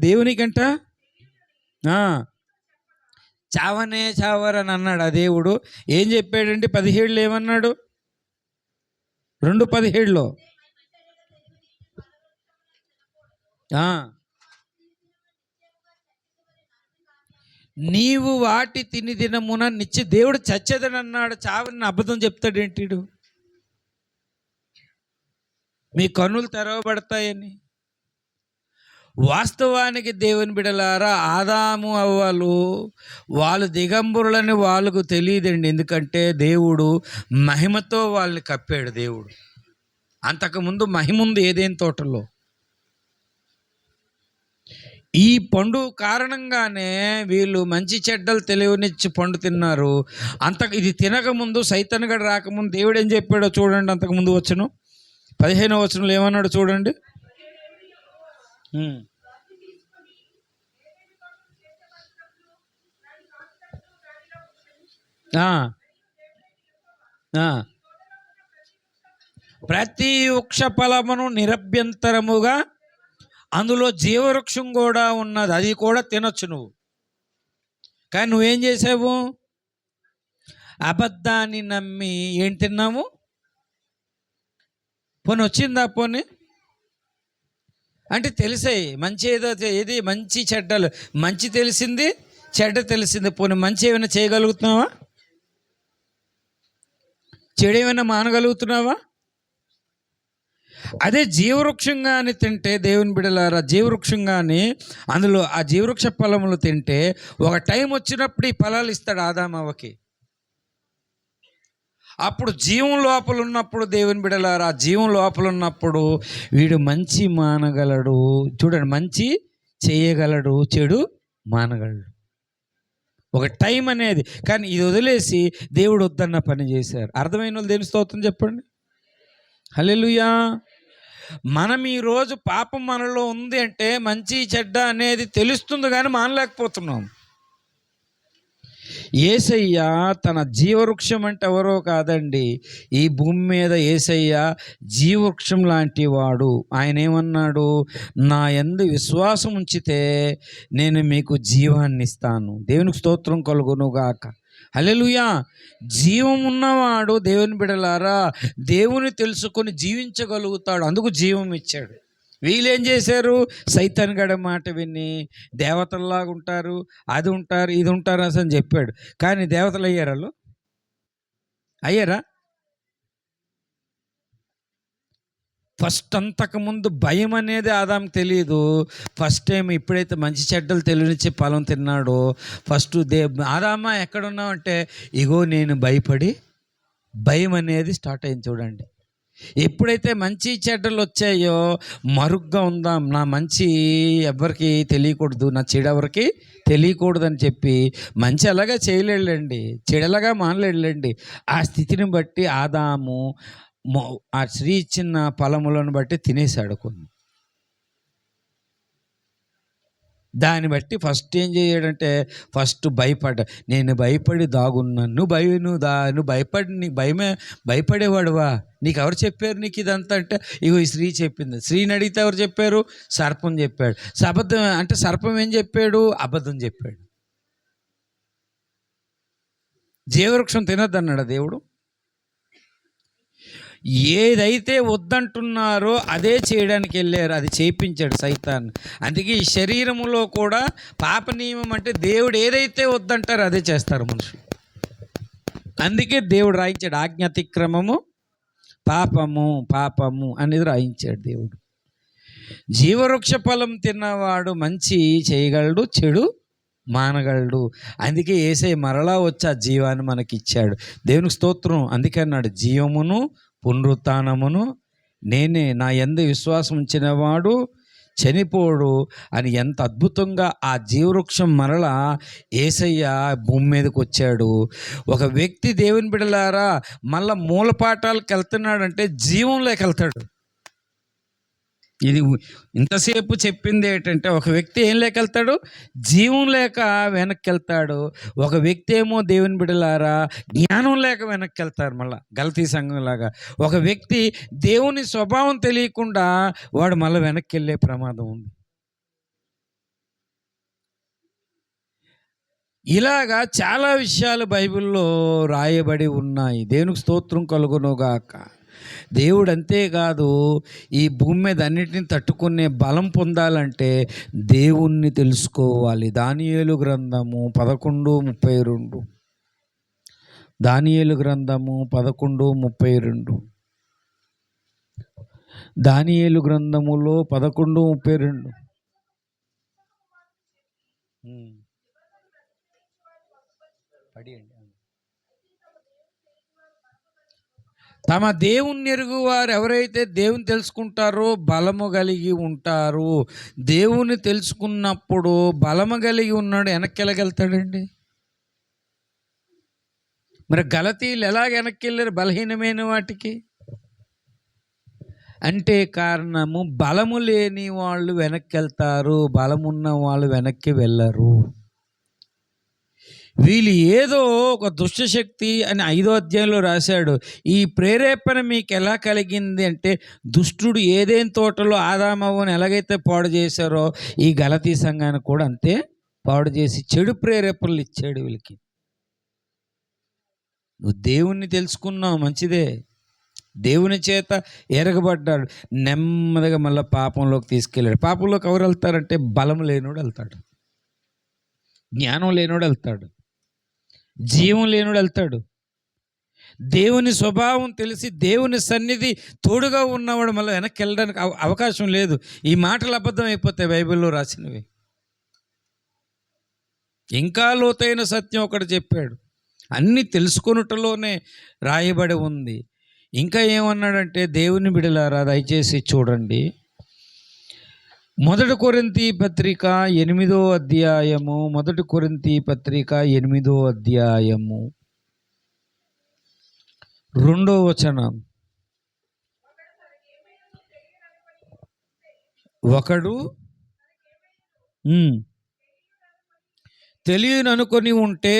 దేవునికంట చావనే చావరని అన్నాడు ఆ దేవుడు. ఏం చెప్పాడంటే 17 ఏమన్నాడు? 2:17 నీవు వాటి తిని దినమున నిత్య దేవుడు చచ్చేదని అన్నాడు. చావని అబద్ధం చెప్తాడేంటిడు? మీ కన్నులు తెరవబడతాయని. వాస్తవానికి దేవుని బిడలారా, ఆదాము అవ్వలు వాళ్ళు దిగంబరులని వాళ్ళకు తెలియదండి. ఎందుకంటే దేవుడు మహిమతో వాళ్ళని కప్పాడు. దేవుడు అంతకుముందు మహిమ ఉంది ఏదైనా తోటలో. ఈ పండు కారణంగానే వీళ్ళు మంచి చెడ్డలు తెలియనిచ్చి పండు తిన్నారు. ఇది తినకముందు, సైతానుగాడు రాకముందు దేవుడు ఏం చెప్పాడో చూడండి. అంతకుముందు వచ్చును 15వ వచనంలో ఏమన్నాడు చూడండి. ప్రతి వృక్ష ఫలమును నిరభ్యంతరముగా, అందులో జీవవృక్షం కూడా ఉన్నది, అది కూడా తినొచ్చు నువ్వు. కానీ నువ్వేం చేసావు? అబద్ధాన్ని నమ్మి ఏం తిన్నాము? పోనీ వచ్చిందా? పోనీ అంటే తెలిసాయి మంచి ఏది మంచి చెడ్డలు, మంచి తెలిసింది, చెడ్డ తెలిసింది. పోనీ మంచి ఏమైనా చేయగలుగుతున్నావా? చెడు ఏమైనా మానగలుగుతున్నావా? అదే జీవవృక్షంగాని తింటే, దేవుని బిడలారా, జీవవృక్షంగాని అందులో ఆ జీవవృక్ష ఫలములు తింటే ఒక టైం వచ్చినప్పుడు ఈ ఫలాలు ఇస్తాడు ఆదామవ్వకి. అప్పుడు జీవం లోపల ఉన్నప్పుడు, దేవుని బిడలారా, జీవం లోపల ఉన్నప్పుడు వీడు మంచి మానగలడు. చూడండి, మంచి చేయగలడు, చెడు మానగలడు. ఒక టైం అనేది. కానీ ఇది వదిలేసి దేవుడు వద్దన్న పని చేశారు. అర్థమైన వాళ్ళు దేని స్తోత్రం చెప్పండి. హల్లెలూయా. మనం ఈరోజు పాపం మనలో ఉంది అంటే మంచి చెడ్డ అనేది తెలుస్తుంది, కానీ మానలేకపోతున్నాం. యేసయ్య తన జీవవృక్షం అంటే ఎవరో కాదండి, ఈ భూమి మీద యేసయ్య జీవవృక్షం లాంటి వాడు. ఆయన ఏమన్నాడు? నా యందు విశ్వాసం ఉంచితే నేను మీకు జీవాన్ని ఇస్తాను. దేవునికి స్తోత్రం కలుగునుగాక. హల్లెలూయా. జీవం ఉన్నవాడు, దేవుని బిడలారా, దేవుని తెలుసుకొని జీవించగలుగుతాడు. అందుకు జీవం ఇచ్చాడు. వీళ్ళేం చేశారు? సైతానుగాడి మాట విని దేవతల్లాగా ఉంటారు, అది ఉంటారు, ఇది ఉంటారు అని చెప్పాడు. కానీ దేవతలు అయ్యారు? వాళ్ళు అయ్యారా? ఫస్ట్ అంతకుముందు భయం అనేది ఆదాంకి తెలియదు. ఫస్ట్ టైం ఎప్పుడైతే మంచి చెడ్డలు తెలియనిచ్చే ఫలం తిన్నాడో, ఫస్ట్ ఆదామా ఎక్కడున్నావు అంటే, ఇగో నేను భయపడి, భయం అనేది స్టార్ట్ అయింది. చూడండి, ఎప్పుడైతే మంచి చెడ్డలు వచ్చాయో మరుగ్గా ఉందాం, నా మంచి ఎవరికి తెలియకూడదు, నా చెడు ఎవరికి తెలియకూడదు అని చెప్పి మంచి అలాగా చేయలేళ్ళండి, చెడలాగా మానలేళ్ళండి. ఆ స్థితిని బట్టి ఆదాము ఆ స్త్రీ ఇచ్చిన ఫలములను బట్టి తినేశాడు కొన్ని. దాన్ని బట్టి ఫస్ట్ ఏం చేయడంటే, ఫస్ట్ నేను భయపడి దాగున్నాను. నువ్వు భయపడి, నీకు భయపడేవాడువా? నీకు ఎవరు చెప్పారు నీకు ఇదంతా అంటే, ఇగో ఈ స్త్రీ చెప్పింది. స్త్రీని అడిగితే ఎవరు చెప్పారు? సర్పం చెప్పాడు. అబద్ధం అంటే సర్పం ఏం చెప్పాడు? అబద్ధం చెప్పాడు. జీవవృక్షం తినొద్దన్నాడు దేవుడు. ఏదైతే వద్దంటున్నారో అదే చేయడానికి వెళ్ళారు, అది చేయించాడు సైతాన్. అందుకే ఈ శరీరములో కూడా పాప నియమం అంటే దేవుడు ఏదైతే వద్దంటారో అదే చేస్తారు మనుషులు. అందుకే దేవుడు రాయించాడు, ఆజ్ఞాతిక్రమము పాపము అనేది రాయించాడు దేవుడు. జీవవృక్ష ఫలం తిన్నవాడు మంచి చేయగలడు, చెడు మానగలడు. అందుకే యేసయ్య మరలా వచ్చి ఆ జీవాన్ని మనకి ఇచ్చాడు. దేవునికి స్తోత్రం. అందుకే అన్నాడు, జీవమును పునరుత్థానమును నేనే, నా యందు విశ్వాసం ఉంచినవాడు చనిపోడు అని. ఎంత అద్భుతంగా ఆ జీవవృక్షం మరలా యేసయ్య భూమి మీదకి వచ్చాడు. ఒక వ్యక్తి దేవుని బిడలారా మళ్ళా మూలపాఠాలకు వెళ్తున్నాడంటే జీవంలోకి వెళ్తాడు. ఇది ఇంతసేపు చెప్పింది ఏంటంటే, ఒక వ్యక్తి ఏం లేకెళ్తాడు? జీవం లేక వెనక్కి వెళ్తాడు. ఒక వ్యక్తి ఏమో దేవుని బిడలారా జ్ఞానం లేక వెనక్కి వెళ్తారు. మళ్ళీ గలతీ సంఘంలాగా ఒక వ్యక్తి దేవుని స్వభావం తెలియకుండా వాడు మళ్ళీ వెనక్కి వెళ్ళే ప్రమాదం ఉంది. ఇలాగా చాలా విషయాలు బైబిల్లో రాయబడి ఉన్నాయి. దేవునికి స్తోత్రం కలుగునుగాక. దేవుడు అంతేకాదు, ఈ భూమి మీద అన్నిటిని తట్టుకునే బలం పొందాలంటే దేవుణ్ణి తెలుసుకోవాలి. దానియేలు గ్రంథము 11:32. దానియేలు గ్రంథము 11:32. దానియేలు గ్రంథములో 11:32. తమ దేవుని ఎరుగు వారు ఎవరైతే దేవుని తెలుసుకుంటారో బలము కలిగి ఉంటారు. దేవుని తెలుసుకున్నప్పుడు బలము కలిగి ఉన్నాడు, వెనక్కి వెళ్ళగలుగుతాడండి. మరి గలతీయులు ఎలాగ వెనక్కి వెళ్ళారు బలహీనమైన వాటికి అంటే? కారణము బలము లేని వాళ్ళు వెనక్కి వెళ్తారు, బలమున్న వాళ్ళు వెనక్కి వెళ్ళరు. వీళ్ళు ఏదో ఒక దుష్టశక్తి అని 5వ అధ్యాయంలో రాశాడు. ఈ ప్రేరేపణ మీకు ఎలా కలిగింది అంటే, దుష్టుడు ఏదేని తోటలో ఆదామవ్వని ఎలాగైతే పాడు చేశారో ఈ గలతీ సంఘాన్ని కూడా అంతే పాడు చేసి చెడు ప్రేరేపణలు ఇచ్చాడు వీళ్ళకి. నువ్వు దేవుణ్ణి తెలుసుకున్నావు, మంచిదే. దేవుని చేత ఎరగబడ్డాడు, నెమ్మదిగా మళ్ళీ పాపంలోకి తీసుకెళ్ళాడు. పాపంలోకి ఎవరు వెళ్తారంటే బలం లేనోడు వెళ్తాడు, జ్ఞానం లేనోడు వెళ్తాడు, జీవం లేనోడు వెళ్తాడు. దేవుని స్వభావం తెలిసి దేవుని సన్నిధి తోడుగా ఉన్నవాడు మళ్ళీ వెనక్కి వెళ్ళడానికి అవకాశం లేదు. ఈ మాటలు అబద్ధం అయిపోతాయి బైబిల్లో రాసినవి. ఇంకా లోతైన సత్యం ఒకటి చెప్పాడు, అన్నీ తెలుసుకొనుటలోనే రాయబడి ఉంది. ఇంకా ఏమన్నాడంటే, దేవుని బిడలారా దయచేసి చూడండి, 1 కొరింథీ పత్రిక 8వ అధ్యాయము, 1 కొరింథీ పత్రిక 8వ అధ్యాయము 2వ వచనం. ఒకడు తెలియననుకొని ఉంటే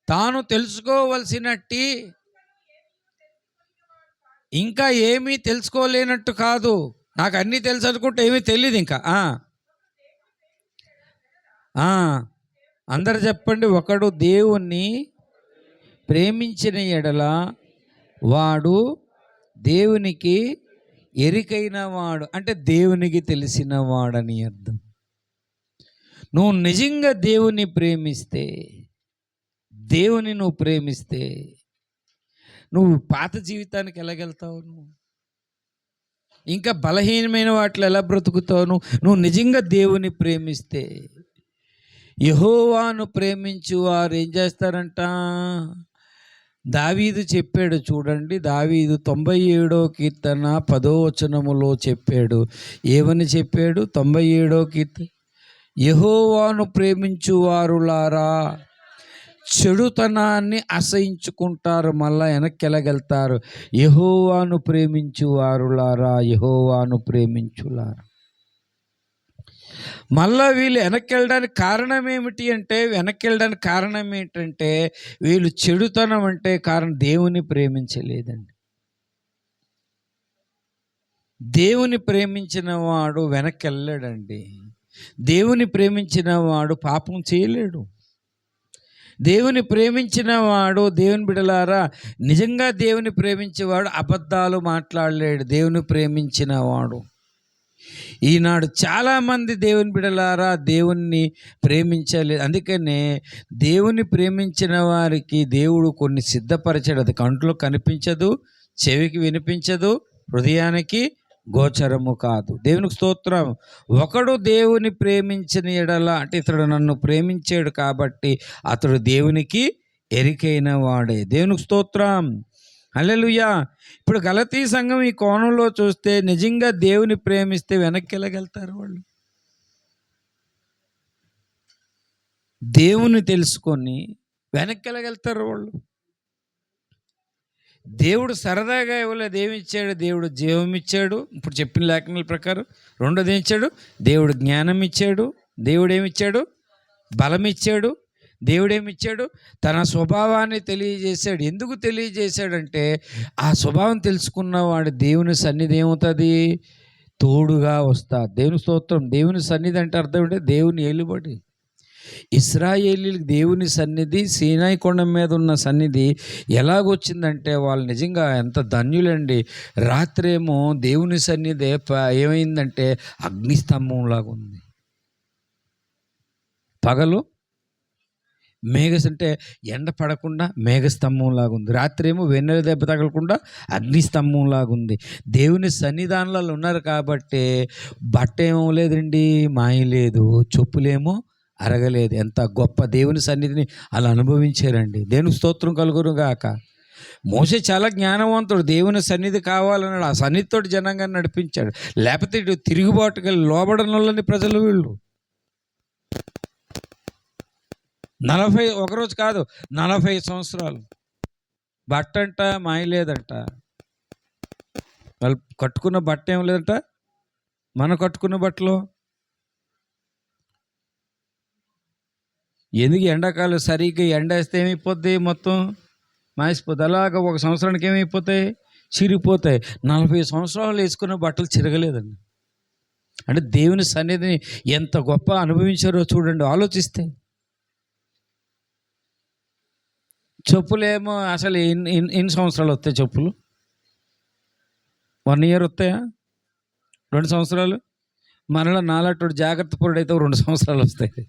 తాను తెలుసుకోవలసినట్టి ఇంకా ఏమీ తెలుసుకోలేనట్టు కాదు. నాకు అన్నీ తెలుసు అనుకుంటే ఏమీ తెలియదు ఇంకా. అందరు చెప్పండి, ఒకడు దేవుణ్ణి ప్రేమించిన ఎడల వాడు దేవునికి ఎరికైన వాడు, అంటే దేవునికి తెలిసిన వాడని అర్థం. నువ్వు నిజంగా దేవుని ప్రేమిస్తే, దేవుని నువ్వు ప్రేమిస్తే నువ్వు పాత జీవితానికి ఎలాగెళ్తావు? నువ్వు ఇంకా బలహీనమైన వాటిలో ఎలా బ్రతుకుతావు? నువ్వు నిజంగా దేవుని ప్రేమిస్తే. యెహోవాను ప్రేమించు వారు ఏం చేస్తారంట? దావీదు చెప్పాడు చూడండి, దావీదు 97వ కీర్తన 10వ వచనములో చెప్పాడు. ఏమని చెప్పాడు? 97వ కీర్తన, యెహోవాను ప్రేమించు వారులారా చెడుతనాన్ని అసహించుకుంటారు, మళ్ళా వెనక్కి వెళ్ళగలుగుతారు. యెహోవాను ప్రేమించు వారులారా, యెహోవాను ప్రేమించులారా. మళ్ళా వీళ్ళు వెనక్కి వెళ్ళడానికి కారణం ఏమిటి అంటే, వెనక్కి వెళ్ళడానికి కారణం ఏంటంటే వీళ్ళు చెడుతనం అంటే కారణం దేవుని ప్రేమించలేదండి. దేవుని ప్రేమించిన వాడు వెనక్కి వెళ్ళాడండి. దేవుని ప్రేమించిన వాడు పాపం చేయలేడు. దేవుని ప్రేమించిన వాడు, దేవుని బిడలారా, నిజంగా దేవుని ప్రేమించేవాడు అబద్ధాలు మాట్లాడలేడు. దేవుని ప్రేమించిన వాడు. ఈనాడు చాలామంది దేవుని బిడలారా దేవుణ్ణి ప్రేమించలేదు. అందుకనే దేవుని ప్రేమించిన వారికి దేవుడు కొన్ని సిద్ధపరిచాడు. అది కంట్లో కనిపించదు, చెవికి వినిపించదు, హృదయానికి గోచరము కాదు. దేవునికి స్తోత్రం. ఒకడు దేవుని ప్రేమించిన ఎడల, అంటే ఇతడు నన్ను ప్రేమించాడు కాబట్టి అతడు దేవునికి ఎరికైన వాడే. దేవునికి స్తోత్రం. హల్లెలూయా. ఇప్పుడు గలతీ సంఘం ఈ కోణంలో చూస్తే నిజంగా దేవుని ప్రేమిస్తే వెనక్కి వెళ్ళగలుగుతారు వాళ్ళు. దేవుని తెలుసుకొని వెనక్కి వెళ్ళగలుగుతారు వాళ్ళు. దేవుడు సరదాగా ఇవ్వలేదు, ఏమిచ్చాడు? దేవుడు జీవం ఇచ్చాడు, ఇప్పుడు చెప్పిన లేఖనాల ప్రకారం. రెండోది ఏమిచ్చాడు? దేవుడు జ్ఞానం ఇచ్చాడు. దేవుడు ఏమిచ్చాడు? బలం ఇచ్చాడు. దేవుడు ఏమిచ్చాడు? తన స్వభావాన్ని తెలియజేశాడు. ఎందుకు తెలియజేశాడంటే ఆ స్వభావం తెలుసుకున్నవాడు దేవుని సన్నిధి ఏమవుతుంది? తోడుగా వస్తా. దేవుని స్తోత్రం. దేవుని సన్నిధి అంటే అర్థం ఏంటంటే దేవుని ఏలుబడి. ఇశ్రాయేలీలకు దేవుని సన్నిధి, సీనాయి కొండ మీద ఉన్న సన్నిధి ఎలాగొచ్చిందంటే వాళ్ళు నిజంగా ఎంత ధన్యులండి. రాత్రేమో దేవుని సన్నిధి ఏమైందంటే అగ్నిస్తంభంలాగా ఉంది, పగలు అంటే ఎండ పడకుండా మేఘస్తంభంలాగా ఉంది, రాత్రి ఏమో వెన్నెల దెబ్బ తగలకుండా అగ్నిస్తంభంలాగా ఉంది. దేవుని సన్నిధానాలలో ఉన్నారు కాబట్టి బట్ట ఏమో లేదండి, మాయ లేదు, చెప్పులేమో అరగలేదు. ఎంత గొప్ప దేవుని సన్నిధిని అలా అనుభవించారండి. దేవునికి స్తోత్రం కలుగును గాక. మోషే చాలా జ్ఞానవంతుడు, దేవుని సన్నిధి కావాలన్నాడు, ఆ సన్నిధితో జనంగా నడిపించాడు. లేకపోతే ఇటు తిరుగుబాటుగా లోబడనోళ్ళని ప్రజలు వీళ్ళు 41 రోజు కాదు 40 సంవత్సరాలు బట్ట అంట మాయలేదంట. వాళ్ళు కట్టుకున్న బట్ట ఏం లేదంట, మనం కట్టుకున్న బట్టలు. ఎందుకు ఎండాకాలం సరిగ్గా ఎండ వేస్తే ఏమైపోద్ది, మొత్తం మాసిపోద్ది. అలాగ ఒక సంవత్సరానికి ఏమైపోతాయి, చిరిగిపోతాయి. 40 సంవత్సరాలు వేసుకున్న బట్టలు చిరగలేదండి. అంటే దేవుని సన్నిధిని ఎంత గొప్ప అనుభవించారో చూడండి, ఆలోచిస్తే. చెప్పులేమో అసలు ఎన్ని సంవత్సరాలు వస్తాయి చెప్పులు? 1 ఇయర్ వస్తాయా? 2 సంవత్సరాలు? మనలో నాలాంటి జాగ్రత్త పరుడైతే 2 సంవత్సరాలు వస్తాయి.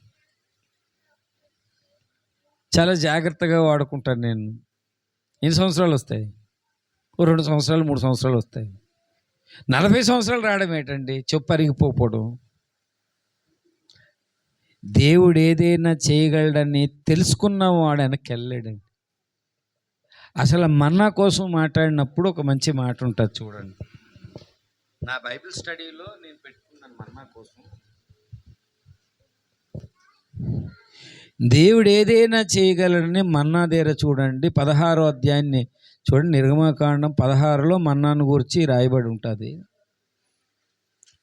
చాలా జాగ్రత్తగా వాడుకుంటాను నేను. ఎన్ని సంవత్సరాలు వస్తాయి? 2 సంవత్సరాలు 3 సంవత్సరాలు వస్తాయి. 40 సంవత్సరాలు రావడం ఏంటండి, చెప్పు అరిగిపోవడం. దేవుడు ఏదైనా చేయగలడని తెలుసుకున్నవాడు వెనక్కి వెళ్ళాడండి. అసలు మన్నా కోసం మాట్లాడినప్పుడు ఒక మంచి మాట ఉంటుంది చూడండి. నా బైబిల్ స్టడీలో నేను పెట్టుకున్నాను మన్నా కోసం. దేవుడు ఏదైనా చేయగలడని మన్నా దగ్గర చూడండి, 16వ అధ్యాయాన్ని చూడండి. నిర్గమకాండం 16లో మన్నాను గురించి రాయబడి ఉంటుంది.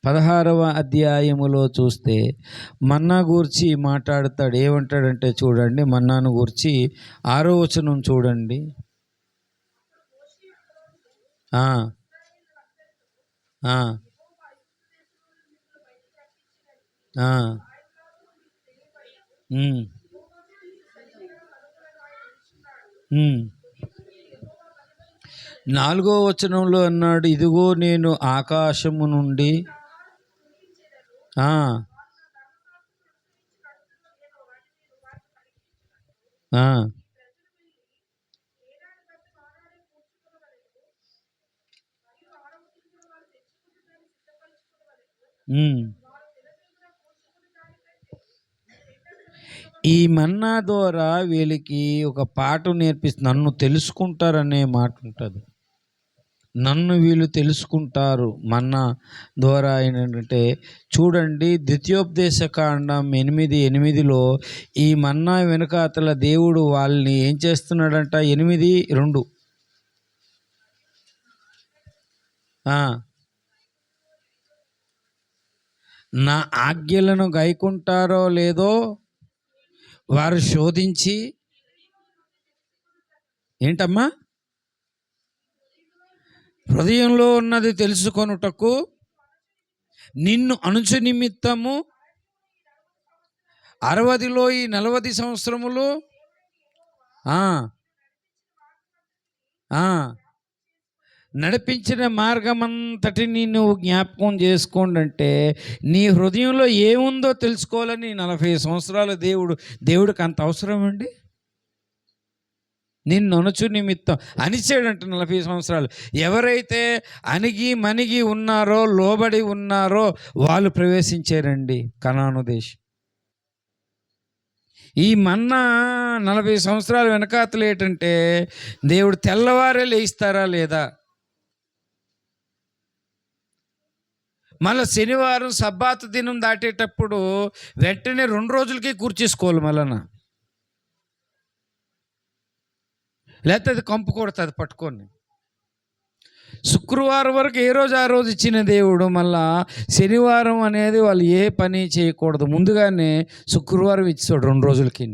16వ అధ్యాయములో చూస్తే మన్నా గూర్చి మాట్లాడతాడు. ఏమంటాడంటే చూడండి, మన్నాను గూర్చి 6వ వచనం చూడండి. ఆ ఆ ఆ 4వ వచనంలో అన్నాడు, ఇదిగో నేను ఆకాశము నుండి ఈ మన్నా ద్వారా వీళ్ళకి ఒక పాఠం నేర్పిస్తుంది. నన్ను తెలుసుకుంటారనే మాట ఉంటుంది. నన్ను వీళ్ళు తెలుసుకుంటారు మన్నా ద్వారా. ఏంటంటే చూడండి, ద్వితీయోపదేశ కాండం 8:8లో ఈ మన్నా వెనుకాతల దేవుడు వాళ్ళని ఏం చేస్తున్నాడంట. 8:2 నా ఆజ్ఞలను గైకుంటారో లేదో వారు శోధించి ఏంటమ్మా, హృదయంలో ఉన్నది తెలుసుకొనుటకు నిన్ను అణుచు నిమిత్తము 60లో ఈ 40 సంవత్సరములు నడిపించిన మార్గమంతటిని నువ్వు జ్ఞాపకం చేసుకోండి. అంటే నీ హృదయంలో ఏముందో తెలుసుకోవాలని 40 సంవత్సరాలు దేవుడికి అంత అవసరం అండి. నిన్ను అణుచు నిమిత్తం అనిచాడంట 40 సంవత్సరాలు. ఎవరైతే అణిగి మణిగి ఉన్నారో, లోబడి ఉన్నారో వాళ్ళు ప్రవేశించారండి కనాను దేశం. ఈ మన్నా 40 సంవత్సరాలు వెనకాతలు ఏంటంటే దేవుడు తెల్లవారే లేయిస్తారా లేదా, మళ్ళీ శనివారం సబ్బాతు దినం దాటేటప్పుడు వెంటనే 2 రోజులకి కూర్చేసుకోవాలి మళ్ళా, లేకపోతే అది కంపు కొడుతుంది పట్టుకొని. శుక్రవారం వరకు ఏ రోజు ఆ రోజు ఇచ్చిన దేవుడు మళ్ళా శనివారం అనేది వాళ్ళు ఏ పని చేయకూడదు, ముందుగానే శుక్రవారం ఇచ్చాడు 2 రోజులకి.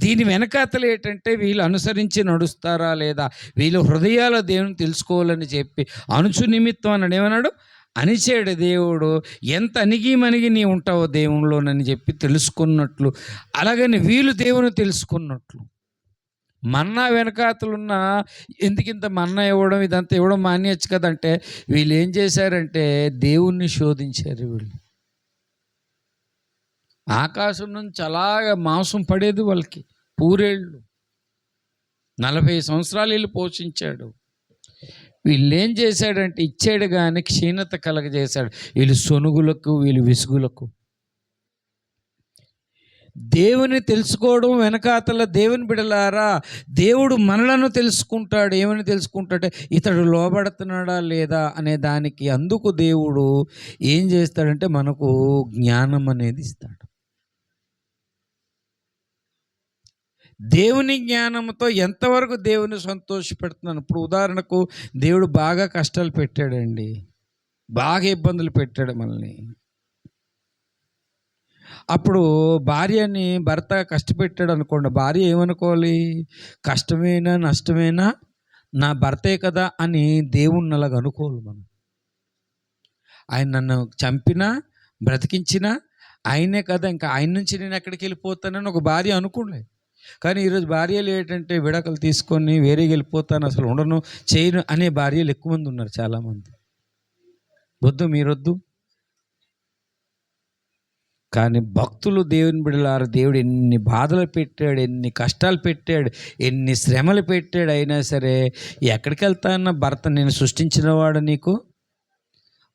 దీని వెనకాతలు ఏంటంటే వీళ్ళు అనుసరించి నడుస్తారా లేదా, వీళ్ళు హృదయాల దేవుని తెలుసుకోవాలని చెప్పి అణుచు నిమిత్తం అన్నాడు. ఏమన్నాడు, అనిచేడు దేవుడు. ఎంత అణిగి మణిగి నీ ఉంటావో దేవునిలోనని చెప్పి తెలుసుకున్నట్లు, అలాగని వీళ్ళు దేవుని తెలుసుకున్నట్లు. మన్నా వెనకాతలున్న ఎందుకింత మన్నా ఇవ్వడం, ఇదంతా ఇవ్వడం మానేయచ్చు కదంటే వీళ్ళు ఏం చేశారంటే దేవుణ్ణి శోధించారు. వీళ్ళు ఆకాశం నుంచి అలాగా మాంసం పడేది వాళ్ళకి, పూరేళ్ళు. 40 సంవత్సరాలు వీళ్ళు పోషించాడు. వీళ్ళేం చేశాడంటే ఇచ్చాడు కానీ క్షీణత కలగజేశాడు. వీళ్ళు సొనుగులకు, వీళ్ళు విసుగులకు. దేవుని తెలుసుకోవడం వెనకాతల దేవుని బిడలారా, దేవుడు మనలను తెలుసుకుంటాడు. ఏమని తెలుసుకుంటాడంటే ఇతడు లోబడుతున్నాడా లేదా అనే దానికి. అందుకు దేవుడు ఏం చేస్తాడంటే మనకు జ్ఞానం అనేది ఇస్తాడు. దేవుని జ్ఞానంతో ఎంతవరకు దేవుని సంతోషపెడుతున్నాను. ఇప్పుడు ఉదాహరణకు దేవుడు బాగా కష్టాలు పెట్టాడండి, బాగా ఇబ్బందులు పెట్టాడు మనల్ని. అప్పుడు భార్యని భర్త కష్టపెట్టాడు అనుకోండి, భార్య ఏమనుకోవాలి? కష్టమైనా నష్టమైనా నా భర్తే కదా అని దేవుణ్ణి అలాగ అనుకోవాలి మనం. ఆయన నన్ను చంపినా బ్రతికించినా ఆయనే కదా, ఇంకా ఆయన నుంచి నేను ఎక్కడికి వెళ్ళిపోతానని ఒక భార్య అనుకోలేదు. కానీ ఈరోజు భార్యలు ఏంటంటే విడాకులు తీసుకొని వేరేకి వెళ్ళిపోతాను, అసలు ఉండను చేయను అనే భార్యలు ఎక్కువ మంది ఉన్నారు, చాలామంది. వద్దు, మీరొద్దు. కానీ భక్తులు దేవుని బిడ్డలారా, దేవుడు ఎన్ని బాధలు పెట్టాడు, ఎన్ని కష్టాలు పెట్టాడు, ఎన్ని శ్రమలు పెట్టాడు, అయినా సరే ఎక్కడికి వెళ్తానన్న భర్త నేను సృష్టించినవాడు నీకు,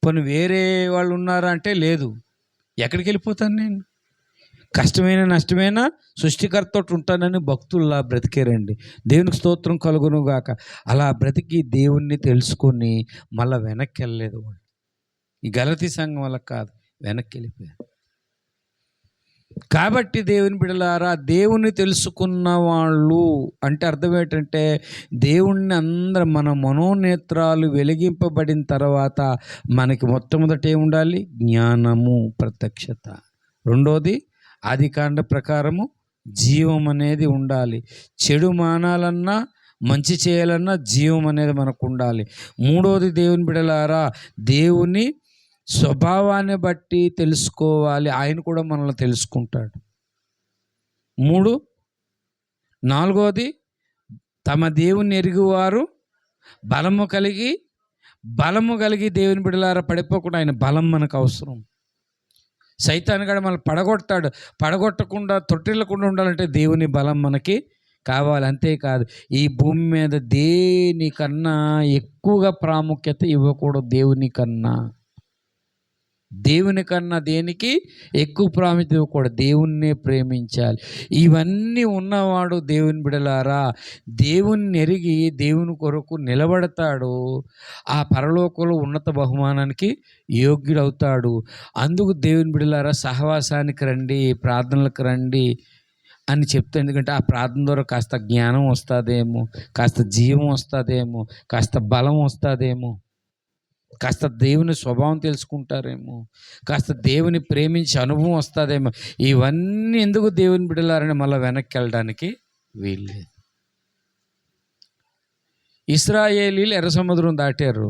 పోనీ వేరే వాళ్ళు ఉన్నారా అంటే లేదు. ఎక్కడికి వెళ్ళిపోతాను నేను? కష్టమైన నష్టమైన సృష్టికర్త ఉంటానని భక్తుల్లా బ్రతికారండి. దేవునికి స్తోత్రం కలుగును గాక. అలా బ్రతికి దేవుణ్ణి తెలుసుకొని మళ్ళీ వెనక్కి వెళ్ళలేదు వాళ్ళు. ఈ గలతీ సంఘం వల్ల కాదు, వెనక్కి వెళ్ళిపోయారు. కాబట్టి దేవుని బిడ్డలారా, దేవుణ్ణి తెలుసుకున్న వాళ్ళు అంటే అర్థం ఏంటంటే దేవుణ్ణి అందరం మన మనోనేత్రాలు వెలిగింపబడిన తర్వాత మనకి మొట్టమొదటి ఏముండాలి? జ్ఞానము, ప్రత్యక్షత. రెండోది ఆదికాండ ప్రకారము జీవం అనేది ఉండాలి. చెడు మానాలన్నా మంచి చేయాలన్నా జీవం అనేది మనకు ఉండాలి. మూడోది దేవుని బిడ్డలారా, దేవుని స్వభావాన్ని బట్టి తెలుసుకోవాలి. ఆయన కూడా మనల్ని తెలుసుకుంటాడు. 3, 4వది తమ దేవుని ఎరుగువారు బలము కలిగి దేవుని బిడ్డలారా పడిపోకుండా ఆయన బలం మనకు అవసరం. సైతాను కూడా మనల్ని పడగొట్టకుండా తొట్టిల్లకుండా ఉండాలంటే దేవుని బలం మనకి కావాలి. అంతేకాదు ఈ భూమి మీద దేనికన్నా ఎక్కువగా ప్రాముఖ్యత ఇవ్వకూడదు. దేవుని కన్నా దేనికి ఎక్కువ ప్రాముఖ్యత ఇవ్వకూడదు. దేవుణ్ణే ప్రేమించాలి. ఇవన్నీ ఉన్నవాడు దేవుని బిడలారా దేవుణ్ణి ఎరిగి దేవుని కొరకు నిలబడతాడు. ఆ పరలోకంలో ఉన్నత బహుమానానికి యోగ్యుడవుతాడు. అందుకు దేవుని బిడలారా సహవాసానికి రండి, ప్రార్థనలకు రండి అని చెప్తాను. ఎందుకంటే ఆ ప్రార్థన ద్వారా కాస్త జ్ఞానం వస్తుందేమో, కాస్త జీవం వస్తుందేమో, కాస్త బలం వస్తుందేమో, కాస్త దేవుని స్వభావం తెలుసుకుంటారేమో, కాస్త దేవుని ప్రేమించే అనుభవం వస్తుందేమో. ఇవన్నీ ఎందుకు దేవుని బిడ్డలారని మళ్ళీ వెనక్కి వెళ్ళడానికి వీల్లేదు. ఇశ్రాయేలీలు ఎర్ర సముద్రం దాటారు.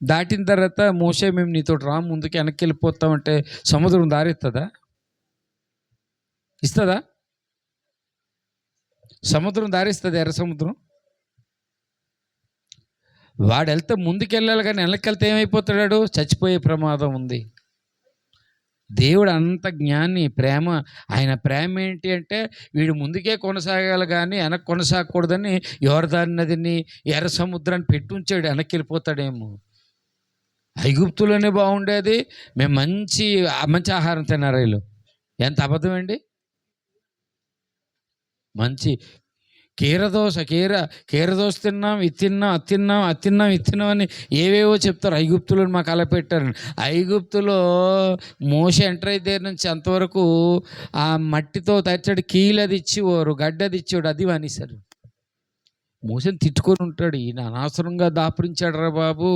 దాటిన తర్వాత మోషే మేము నీతో రా, ముందుకు వెనక్కి వెళ్ళిపోతామంటే సముద్రం దారిస్తుందా? ఇస్తుందా? సముద్రం దారిస్తుంది? ఎర్ర సముద్రం వాడు వెళ్తే ముందుకెళ్ళాలి, కానీ వెనక్కి వెళ్తే ఏమైపోతాడు? చచ్చిపోయే ప్రమాదం ఉంది. దేవుడు అంత జ్ఞాని, ప్రేమ. ఆయన ప్రేమ ఏంటి అంటే వీడు ముందుకే కొనసాగాలి కానీ వెనక్కి కొనసాగకూడదని యోర్దాను నదిని ఎర్ర సముద్రాన్ని పెట్టి ఉంచాడు. వెనక్కి వెళ్ళిపోతాడేమో. ఐగుప్తులోనే బాగుండేది, మేము మంచి ఆహారం తిన్నారు. వీళ్ళు ఎంత అబద్ధమండి. మంచి కీరదోస తిన్నాం, ఇది తిన్నాం అని ఏవేవో చెప్తారు. ఐగుప్తులో మాకు అలా పెట్టారు. ఐగుప్తులో మోషే ఎంటర్ అయితే నుంచి అంతవరకు ఆ మట్టితో తచ్చాడు, కీలది ఇచ్చేవారు, గడ్డది ఇచ్చేవాడు, అది వానిసారు. మోసేని తిట్టుకొని ఉంటాడు, ఈయన అనవసరంగా దాపురించాడు రా బాబు.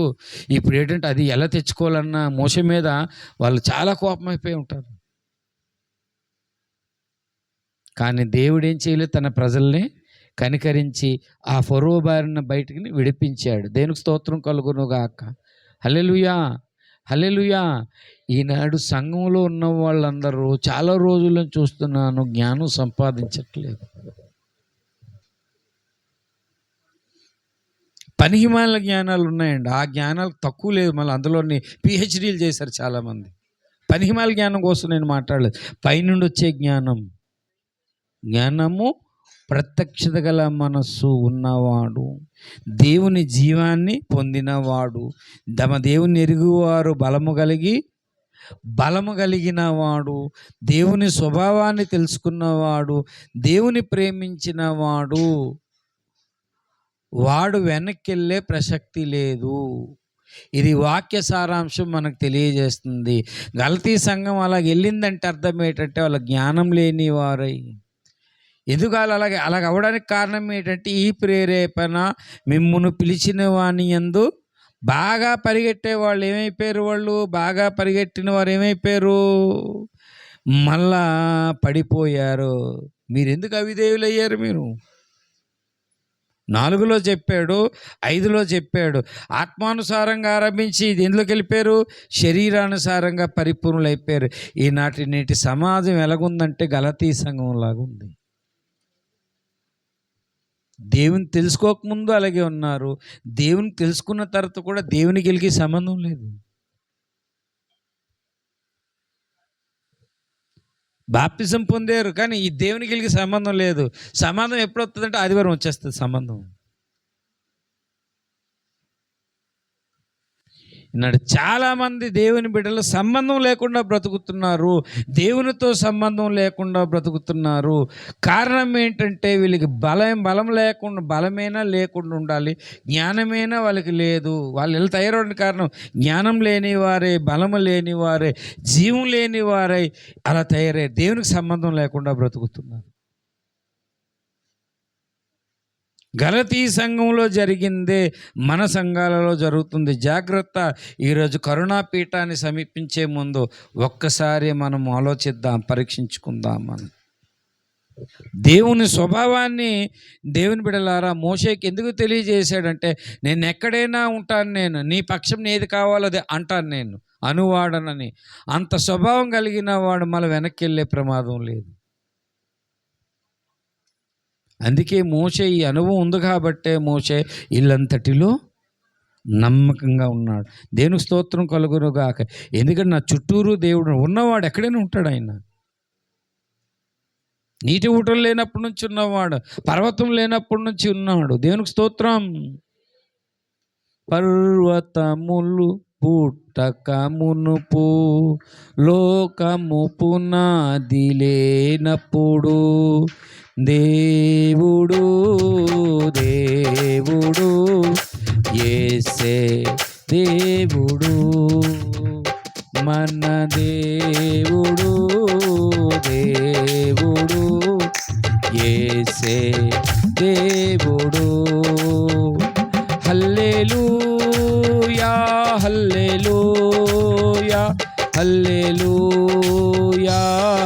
ఇప్పుడు ఏంటంటే అది ఎలా తెచ్చుకోవాలన్నా మోసే మీద వాళ్ళు చాలా కోపం అయిపోయి ఉంటారు. కానీ దేవుడు ఏం చేయలేదు, తన ప్రజల్ని కనికరించి ఆ ఫరో బారిన బయటికి విడిపించాడు. దేవునికి స్తోత్రం కలుగును గాక. హల్లెలూయా, హల్లెలూయా. ఈనాడు సంఘంలో ఉన్న వాళ్ళందరూ చాలా రోజులను చూస్తున్నాను జ్ఞానం సంపాదించట్లేదు. పనికిమాలిన జ్ఞానాలు ఉన్నాయండి. ఆ జ్ఞానాలు తక్కువ లేదు, మళ్ళీ అందులోని పిహెచ్డీలు చేశారు చాలామంది. పనికిమాల జ్ఞానం కోసం నేను మాట్లాడలేదు. పైనుండి వచ్చే జ్ఞానం. జ్ఞానము ప్రత్యక్షత గల మనస్సు ఉన్నవాడు, దేవుని జీవాన్ని పొందినవాడు, తమ దేవుని ఎరుగువారు బలము కలిగిన వాడు, దేవుని స్వభావాన్ని తెలుసుకున్నవాడు, దేవుని ప్రేమించిన వాడు, వాడు వెనక్కి ప్రసక్తి లేదు. ఇది వాక్య సారాంశం మనకు తెలియజేస్తుంది. గలతీ సంఘం అలాగ వెళ్ళిందంటే అర్థం ఏంటంటే వాళ్ళ జ్ఞానం లేని వారై. ఎందుకు అలాగ అవ్వడానికి కారణం ఏంటంటే ఈ ప్రేరేపణ మిమ్మును పిలిచిన వాని యందు బాగా పరిగెట్టే వాళ్ళు ఏమైపోయారు? వాళ్ళు బాగా పరిగెట్టిన వారు ఏమైపోయారు? మళ్ళా పడిపోయారు. మీరు ఎందుకు అవిధేయులయ్యారు? మీరు 4లో చెప్పాడు, 5లో చెప్పాడు. ఆత్మానుసారంగా ఆరంభించి ఇది ఎందులోకి వెళ్ళిపోయారు? శరీరానుసారంగా పరిపూర్ణులైపోయారు. నేటి సమాజం ఎలాగుందంటే గలతీ సంఘం లాగుంది. దేవుని తెలుసుకోకముందు అలాగే ఉన్నారు, దేవుని తెలుసుకున్న తర్వాత కూడా దేవునికి వెళ్ళి సంబంధం లేదు. బాప్తిజం పొందారు కానీ ఈ దేవునికి వెళ్ళి సంబంధం లేదు. సంబంధం ఎప్పుడు వస్తుందంటే ఆదివారం వచ్చేస్తుంది సంబంధం. ఈనాడు చాలామంది దేవుని బిడ్డలు సంబంధం లేకుండా బ్రతుకుతున్నారు, దేవునితో సంబంధం లేకుండా బ్రతుకుతున్నారు. కారణం ఏంటంటే వీళ్ళకి బలం లేకుండా, బలమైనా లేకుండా ఉండాలి, జ్ఞానమైనా వాళ్ళకి లేదు. వాళ్ళు ఎలా తయారవడానికి కారణం జ్ఞానం లేని వారే, బలము లేని వారే, జీవం లేని వారై అలా తయారయ్యారు. దేవునికి సంబంధం లేకుండా బ్రతుకుతున్నారు. గలతీ సంఘంలో జరిగిందే మన సంఘాలలో జరుగుతుంది. జాగ్రత్త. ఈరోజు కరుణాపీఠాన్ని సమీపించే ముందు ఒక్కసారి మనం ఆలోచిద్దాం, పరీక్షించుకుందాం. మనం దేవుని స్వభావాన్ని దేవుని బిడ్డలారా మోషేకి ఎందుకు తెలియజేశాడంటే, నేను ఎక్కడైనా ఉంటాను, నేను నీ పక్షం ఏది కావాలో అది అంటాను, నేను అనువాడనని. అంత స్వభావం కలిగిన వాడు మళ్ళీ వెనక్కి వెళ్ళే ప్రమాదం లేదు. అందుకే మోషే ఈ అనుభవం ఉంది కాబట్టే మోషే ఇల్లంతటిలో నమ్మకంగా ఉన్నాడు. దేవునికి స్తోత్రం కలుగునుగాక. ఎందుకంటే నా చుట్టూరు దేవుడు ఉన్నవాడు ఎక్కడైనా ఉంటాడు. ఆయన నీటి ఊటలు లేనప్పటి నుంచి ఉన్నవాడు, పర్వతం లేనప్పటి నుంచి ఉన్నాడు. దేవునికి స్తోత్రం. పర్వతములు పుట్టక మునుపు, లోకము పునాది లేనప్పుడు దేవుడు యేసే దేవుడు, మన దేవుడు యేసే దేవుడు. హల్లెలూయా హల్లెలూయా హల్లెలూయా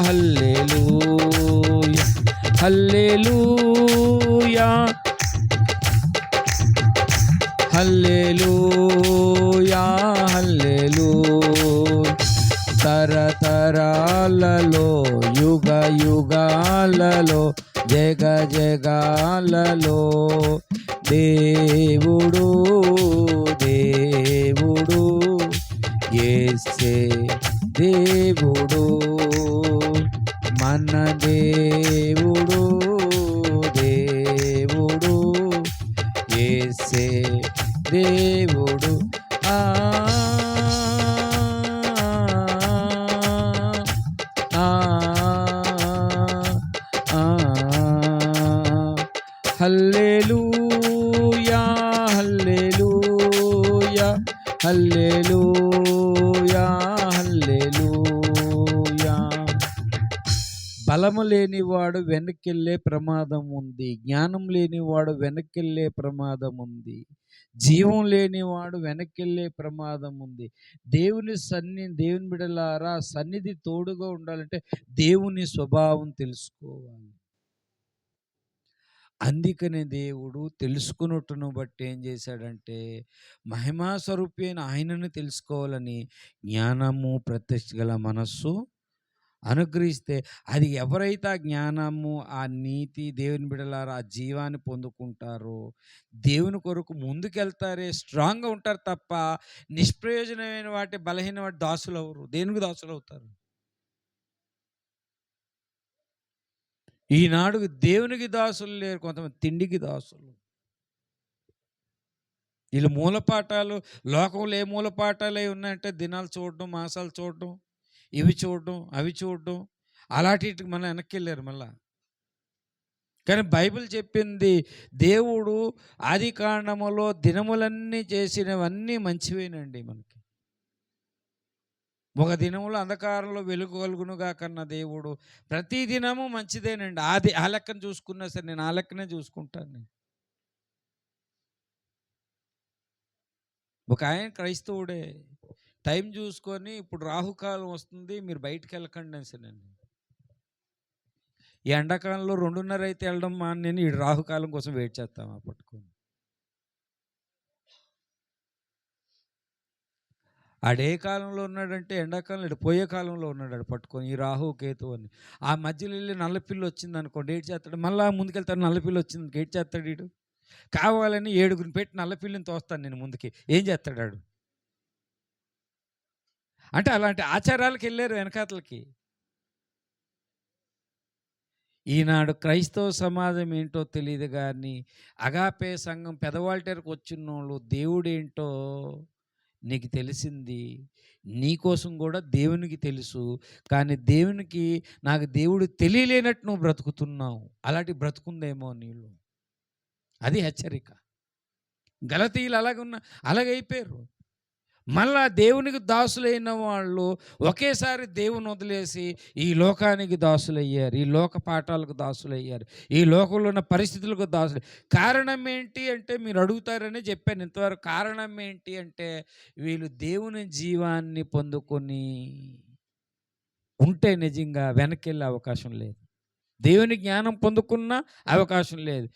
హల్లెలూయా హల్లెలూయా హల్లెలూయా హల్లెలూయా. తరతరాలలో, యుగ యుగాలలో, జగ జగాలలో దేవుడు యేసే దేవుడు, మన దేవుడు యేసే దేవుడు. హల్లెలూయా హల్లెలూయా హల్లెలూయా హల్లెలూయా. బలము లేనివాడు వెనక్కెళ్ళే ప్రమాదం ఉంది, జ్ఞానం లేనివాడు వెనక్కెళ్ళే ప్రమాదం ఉంది, జీవం లేనివాడు వెనక్కెళ్ళే ప్రమాదం ఉంది. దేవుని బిడ్డలారా, సన్నిధి తోడుగా ఉండాలంటే దేవుని స్వభావం తెలుసుకోవాలి. అందుకనే దేవుడు తెలుసుకున్నట్టును బట్టి ఏం చేశాడంటే, మహిమా స్వరూపి అయిన ఆయనను తెలుసుకోవాలని జ్ఞానము, ప్రత్యక్ష గల మనస్సు అనుగ్రహిస్తే అది ఎవరైతే ఆ జ్ఞానము, ఆ నీతి, దేవుని బిడ్డలారా ఆ జీవాన్ని పొందుకుంటారో, దేవుని కొరకు ముందుకెళ్తారే, స్ట్రాంగ్‌గా ఉంటారు తప్ప, నిష్ప్రయోజనమైన వాటి, బలహీన వాటి దాసులవ్వరు. దేనికి దాసులవుతారు? ఈనాడు దేవునికి దాసులు లేరు. కొంతమంది తిండికి దాసులు. వీళ్ళు మూలపాఠాలు, లోకంలో ఏ మూలపాఠాలే ఉన్నాయంటే దినాలు చూడడం, మాసాలు చూడడం, ఇవి చూడడం, అవి చూడడం, అలాంటిటికి మళ్ళీ వెనక్కెళ్ళారు మళ్ళా. కానీ బైబిల్ చెప్పింది, దేవుడు ఆదికాండములో దినములన్నీ చేసినవన్నీ మంచివేనండి మనకి. ఒక దినములో అంధకారంలో వెలుగు కలుగునుగా కన్న దేవుడు ప్రతి దినము మంచిదేనండి. ఆ లెక్కన చూసుకున్నా సరే, నేను ఆ లెక్కనే చూసుకుంటాను నేను. ఒక ఆయన క్రైస్తవుడే. టైం చూసుకొని ఇప్పుడు రాహుకాలం వస్తుంది, మీరు బయటికెళ్ళకండి అనేసానండి. ఈ ఎండాకాలంలో 2:30 అయితే వెళ్ళడం మానేని ఈడు రాహుకాలం కోసం వెయిట్ చేస్తామా పట్టుకొని. ఆడే కాలంలో ఉన్నాడంటే ఎండాకాలంలో ఈడు పోయే కాలంలో ఉన్నాడు ఆడు పట్టుకొని ఈ రాహు, కేతు అని. ఆ మధ్యలో వెళ్ళి నల్లపిల్లి వచ్చిందనుకోండి ఏటి చేస్తాడు? మళ్ళా ముందుకెళ్తాడు, నల్లపిల్లి వచ్చింది ఏటి చేస్తాడు ఈడు? కావాలని 7గురిని పెట్టి నల్లపిల్లిని తోస్తాను నేను ముందుకి. ఏం చేస్తాడు ఆడు? అంటే అలాంటి ఆచారాలకెళ్ళారు వెనకాతలకి. ఈనాడు క్రైస్తవ సమాజం ఏంటో తెలీదు గానీ, అగాపే సంఘం పెదవాల్టేరుకు వచ్చినోళ్ళు దేవుడేంటో నీకు తెలిసింది. నీకోసం గూడా దేవునికి తెలుసు. కానీ దేవునికి, నాకు దేవుడు తెలియలేనట్టు నువ్వు బ్రతుకుతున్నావు. అలాంటి బ్రతుకుందేమో నీలో. అది హెచ్చరిక. గలతీయులు అలాగైపోయారు. మళ్ళా దేవునికి దాసులైన వాళ్ళు ఒకేసారి దేవుని వదిలేసి ఈ లోకానికి దాసులయ్యారు. ఈ లోక పాఠాలకు దాసులయ్యారు. ఈ లోకంలో ఉన్న పరిస్థితులకు దాసులు. కారణం ఏంటి అంటే, మీరు అడుగుతారని చెప్పాను ఇంతవరకు. కారణం ఏంటి అంటే, వీళ్ళు దేవుని జీవాన్ని పొందుకొని ఉంటే నిజంగా వెనక్కెళ్ళే అవకాశం లేదు. దేవుని జ్ఞానం పొందుకున్న అవకాశం లేదు.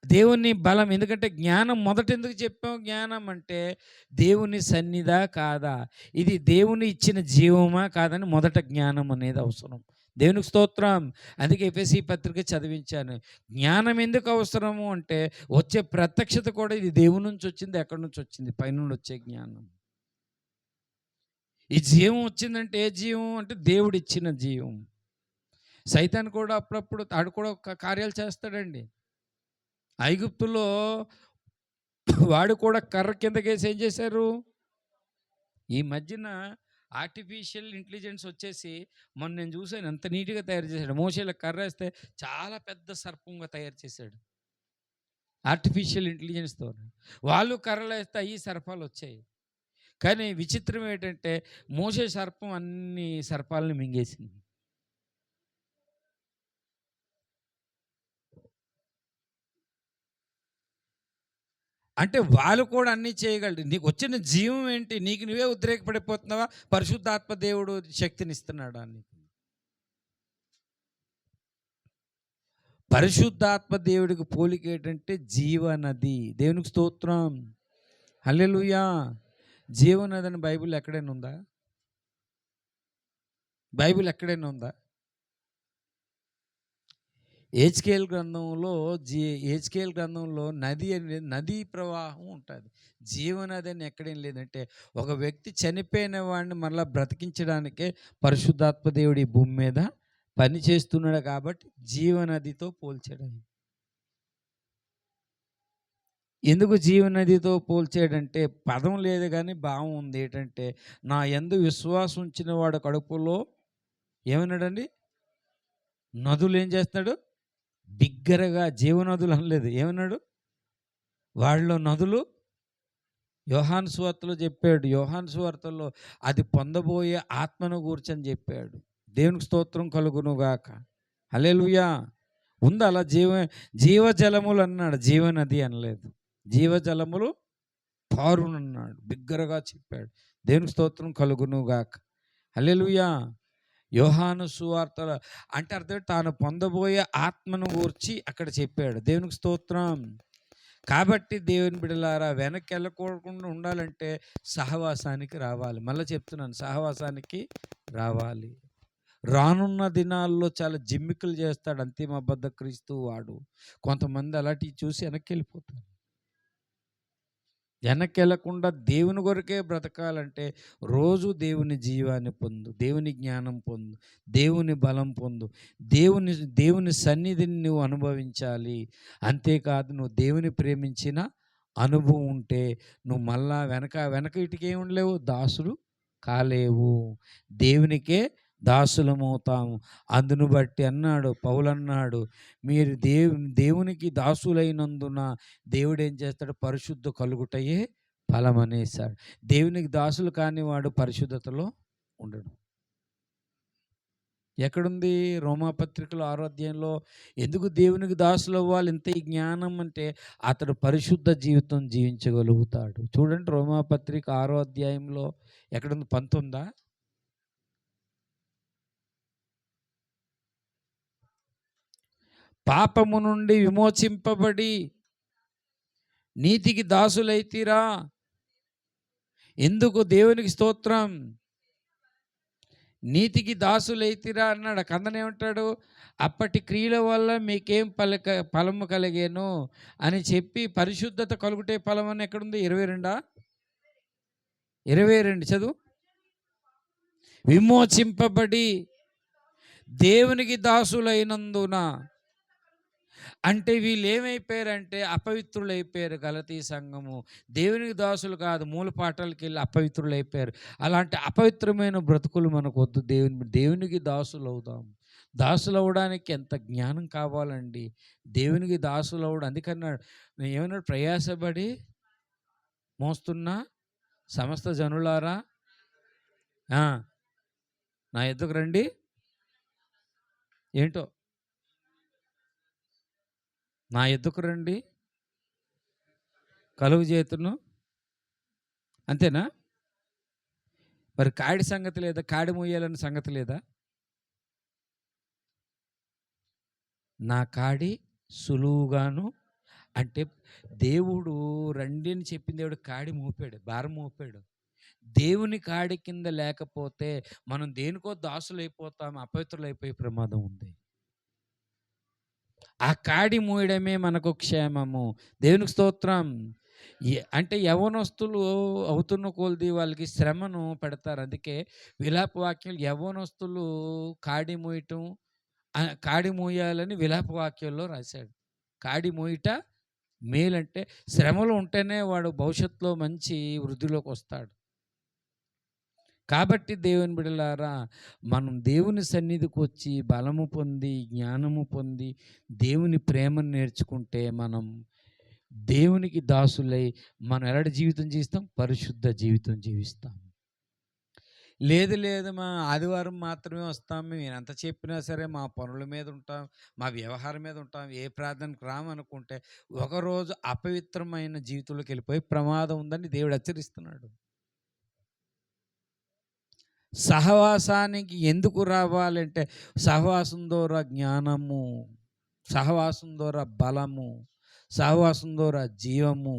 దేవుని బలం, ఎందుకంటే జ్ఞానం మొదట ఎందుకు చెప్పాం? జ్ఞానం అంటే దేవుని సన్నిధా కాదా, ఇది దేవుని ఇచ్చిన జీవమా కాదని మొదట జ్ఞానం అనేది అవసరం. దేవునికి స్తోత్రం. అందుకే ఎఫెసీ పత్రిక చదివించాను. జ్ఞానం ఎందుకు అవసరము అంటే, వచ్చే ప్రత్యక్షత కూడా ఇది దేవుని నుంచి వచ్చింది. ఎక్కడి నుంచి వచ్చింది? పైనుండి వచ్చే జ్ఞానం. ఈ జీవం వచ్చిందంటే ఏ జీవం అంటే దేవుడిచ్చిన జీవం. సైతాన్ కూడా అప్పుడప్పుడు ఆడు కూడా కార్యాలు చేస్తాడండి. ఐగుప్తులో వాడు కూడా కర్ర కిందకేసి ఏం చేశారు? ఈ మధ్యన ఆర్టిఫిషియల్ ఇంటెలిజెన్స్ వచ్చేసి, మొన్న నేను చూసాను ఎంత నీట్‌గా తయారు చేశాడు. మోషేలో కర్ర వేస్తే చాలా పెద్ద సర్పంగా తయారు చేశాడు. ఆర్టిఫిషియల్ ఇంటెలిజెన్స్‌తో. వాళ్ళు కర్రలేస్తే అయ్యి సర్పాలొచ్చాయి. కానీ విచిత్రం ఏంటంటే, మోషే సర్పం అన్ని సర్పాలను మింగేసింది. అంటే వాళ్ళు కూడా అన్నీ చేయగలరు. నీకు వచ్చిన జీవం ఏంటి? నీకు నువ్వే ఉద్రేకపడిపోతున్నావా? పరిశుద్ధాత్మ దేవుడు శక్తినిస్తున్నాడా నీకు? పరిశుద్ధాత్మ దేవుడికి పోలిక ఏంటంటే జీవనది. దేవునికి స్తోత్రం. హల్లెలూయా. జీవనది అని బైబిల్ ఎక్కడైనా ఉందా? బైబిల్ ఎక్కడైనా ఉందా? హెచ్‌కేఎల్ గ్రంథంలో హెచ్‌కేఎల్ గ్రంథంలో నది అనేది, నదీ ప్రవాహం ఉంటుంది. జీవనది అని ఎక్కడేం లేదంటే, ఒక వ్యక్తి చనిపోయిన వాడిని మరలా బ్రతికించడానికే పరిశుద్ధాత్మ దేవుడు ఈ భూమి మీద పని చేస్తున్నాడు కాబట్టి జీవనదితో పోల్చాడు ఆయన. ఎందుకు జీవనదితో పోల్చాడంటే, పదం లేదు కానీ భావం ఉంది. ఏంటంటే, నా యందు విశ్వాసం ఉంచిన వాడు కడుపులో ఏమన్నాడండి? నదులు ఏం చేస్తాడు? బిగ్గరగా, జీవనదులు అనలేదు. ఏమన్నాడు? వాళ్ళలో నదులు. యోహాను సువార్తలో చెప్పాడు. యోహాను సువార్తలో అది పొందబోయే ఆత్మను గూర్చని చెప్పాడు. దేవునికి స్తోత్రం కలుగునుగాక. హల్లెలూయా. ఉంది అలా జీవజలములు అన్నాడు, జీవనది అనలేదు. జీవజలములు పారునన్నాడు, బిగ్గరగా చెప్పాడు. దేవునికి స్తోత్రం కలుగునుగాక. హల్లెలూయా. యోహాను సువార్తల అంటే అర్థం, తాను పొందబోయే ఆత్మను గూర్చి అక్కడ చెప్పాడు. దేవునికి స్తోత్రం. కాబట్టి దేవుని బిడ్డలారా, వెనక్కి వెళ్ళకోకుండా ఉండాలంటే సహవాసానికి రావాలి. మళ్ళీ చెప్తున్నాను, సహవాసానికి రావాలి. రానున్న దినాల్లో చాలా జిమ్మికులు చేస్తాడు అంతిమ అబద్ధ క్రీస్తు వాడు. కొంతమంది అలాంటివి చూసి వెనక్కి వెళ్ళిపోతారు. వెనక్కి వెళ్ళకుండా దేవుని కొరకే బ్రతకాలంటే రోజు దేవుని జీవాన్ని పొందు, దేవుని జ్ఞానం పొందు, దేవుని బలం పొందు, దేవుని దేవుని సన్నిధిని నువ్వు అనుభవించాలి. అంతేకాదు, నువ్వు దేవుని ప్రేమించిన అనుభవం ఉంటే నువ్వు మళ్ళా వెనక ఇటుకేం ఉండలేవు, దాసులు కాలేవు, దేవునికే దాసులమవుతాము. అందును బట్టి అన్నాడు పౌలన్నాడు, మీరు దేవునికి దాసులైనందున దేవుడు ఏం చేస్తాడు, పరిశుద్ధ కలుగుటయే ఫలమనేసాడు. దేవునికి దాసులు కానివాడు పరిశుద్ధతలో ఉండడు. ఎక్కడుంది? రోమాపత్రికలో 6వ అధ్యాయంలో ఎందుకు దేవునికి దాసులు అవ్వాలి? ఇంత ఈ జ్ఞానం అంటే అతడు పరిశుద్ధ జీవితం జీవించగలుగుతాడు. చూడండి, రోమాపత్రిక 6వ అధ్యాయంలో ఎక్కడుంది? 19. పాపము నుండి విమోచింపబడి నీతికి దాసులైతిరా. ఎందుకు? దేవునికి స్తోత్రం. నీతికి దాసులైతిరా అన్నాడు. కందనేమంటాడు? అప్పటి క్రియల వల్ల మీకేం ఫలము కలిగేను అని చెప్పి, పరిశుద్ధత కలుగుటే ఫలం అని ఎక్కడుంది? 22 22 చదువు. విమోచింపబడి దేవునికి దాసులైనందున. అంటే వీళ్ళు ఏమైపోయారంటే అపవిత్రులైపోయారు. గలతీ సంఘము దేవునికి దాసులు కాదు, మూలపాఠాలకు వెళ్ళి అపవిత్రులైపోయారు. అలాంటి అపవిత్రమైన బ్రతుకులు మనకు వద్దు. దేవునికి దాసులు అవుదాం. దాసులు అవ్వడానికి ఎంత జ్ఞానం కావాలండి. దేవునికి దాసులు అవ్వడం. అందుకన్నాడు, ఏమన్నాడు? ప్రయాసపడి మోస్తున్న సమస్త జనులారా నా ఎద్దుకు రండి. ఏంటో, నా ఎద్దుకు రండి కలుగు చేతును. అంతేనా? మరి కాడి సంగతి లేదా? కాడి మోయాలని సంగతి లేదా? నా కాడి సులువుగాను. అంటే దేవుడు రండి అని చెప్పిన దేవుడు కాడి మోపాడు, భారం మోపాడు. దేవుని కాడి కింద లేకపోతే మనం దేనికో దాసులైపోతాం, అపవిత్రులైపోయే ప్రమాదం ఉంది. ఆ కాడి మోయడమే మనకు క్షేమము. దేవునికి స్తోత్రం. అంటే యవ్వనస్తులు అవుతున్న కొలది వాళ్ళకి శ్రమను పెడతారు. అందుకే విలాప వాక్యాలు యవ్వనస్తులు కాడి మోయటం, కాడి మోయాలని విలాప వాక్యాల్లో రాశాడు. కాడి మోయిట మేలంటే శ్రమలు ఉంటేనే వాడు భవిష్యత్తులో మంచి వృద్ధిలోకి వస్తాడు. కాబట్టి దేవుని బిడ్డలారా, మనం దేవుని సన్నిధికి వచ్చి బలము పొంది, జ్ఞానము పొంది, దేవుని ప్రేమను నేర్చుకుంటే మనం దేవునికి దాసులై మనం ఎలాంటి జీవితం జీవిస్తాం? పరిశుద్ధ జీవితం జీవిస్తాం. లేదు మా ఆదివారం మాత్రమే వస్తాం, మేము ఎంత చెప్పినా సరే మా పనుల మీద ఉంటాం, మా వ్యవహారం మీద ఉంటాం, ఏ ప్రార్థనకు రామనుకుంటే ఒకరోజు అపవిత్రమైన జీవితంలోకి వెళ్ళిపోయి ప్రమాదం ఉందని దేవుడు హెచ్చరిస్తున్నాడు. సహవాసానికి ఎందుకు రావాలంటే సహవాసం ద్వారా జ్ఞానము, సహవాసం ద్వారా బలము, సహవాసం ద్వారా జీవము,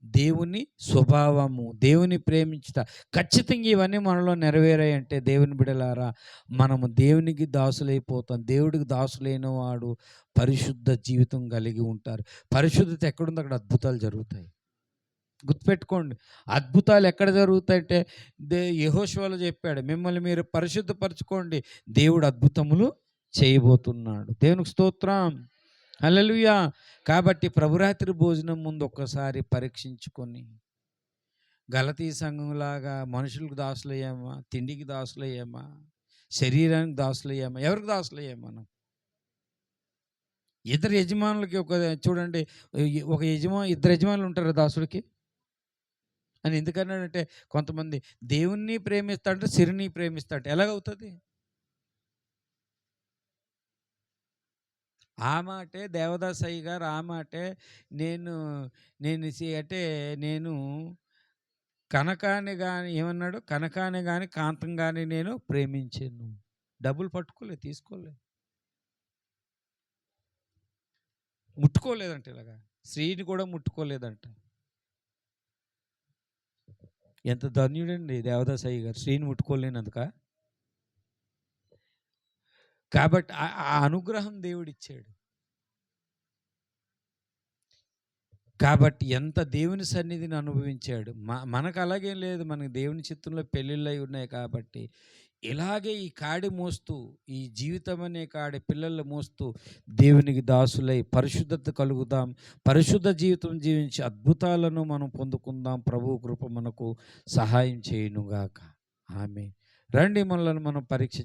దేవుని స్వభావము, దేవుని ప్రేమించుట. ఖచ్చితంగా ఇవన్నీ మనలో నెరవేరాయంటే దేవుని బిడలారా, మనము దేవునికి దాసులైపోతాం. దేవుడికి దాసులైన వాడు పరిశుద్ధ జీవితం కలిగి ఉంటారు. పరిశుద్ధత ఎక్కడుందో అక్కడ అద్భుతాలు జరుగుతాయి. గుర్తుపెట్టుకోండి, అద్భుతాలు ఎక్కడ జరుగుతాయంటే యెహోషువలో చెప్పాడు, మిమ్మల్ని మీరు పరిశుద్ధపరచుకోండి, దేవుడు అద్భుతములు చేయబోతున్నాడు. దేవునికి స్తోత్రం. హల్లెలూయా. కాబట్టి ప్రభురాత్రి భోజనం ముందు ఒక్కసారి పరీక్షించుకొని, గలతీ సంఘంలాగా మనుషులకు దాసులయ్యామా, తిండికి దాసులయ్యామా, శరీరానికి దాసులయ్యామా? ఎవరికి దాసులయ్యామా? మనం ఇద్దరు యజమానులకి చూడండి, ఇద్దరు యజమానులు ఉంటారు దాసుడికి అని. ఎందుకన్నాడంటే కొంతమంది దేవుణ్ణి ప్రేమిస్తాడంటే సిరిని ప్రేమిస్తాడు. ఎలాగవుతుంది? ఆ మాటే దేవదాసయ్య గారు, ఆ మాటే నేను అంటే నేను కనకాన్ని కానీ ఏమన్నాడు? కనకాన్ని కానీ కాంతం కానీ నేను ప్రేమించాను. డబ్బులు పట్టుకోలేదు, తీసుకోలేదు, ముట్టుకోలేదంట. ఇలాగా స్త్రీని కూడా ముట్టుకోలేదంట. ఎంత ధన్యుడండి దేవదాసయ్య గారు, స్త్రీని ముట్టుకోలేనందుక. కాబట్టి ఆ అనుగ్రహం దేవుడిచ్చాడు. కాబట్టి ఎంత దేవుని సన్నిధిని అనుభవించాడు. మనకు అలాగేం లేదు. మనకు దేవుని చిత్తంలో పెళ్ళిళ్ళై ఉన్నాయి కాబట్టి, ఇలాగే ఈ కాడి మోస్తూ, ఈ జీవితం అనే కాడి పిల్లలు మోస్తూ దేవునికి దాసులై పరిశుద్ధత కలుగుదాం. పరిశుద్ధ జీవితం జీవించి అద్భుతాలను మనం పొందుకుందాం. ప్రభువు కృప మనకు సహాయం చేయునుగాక. ఆమేన్. రండి మనలను మనం పరీక్ష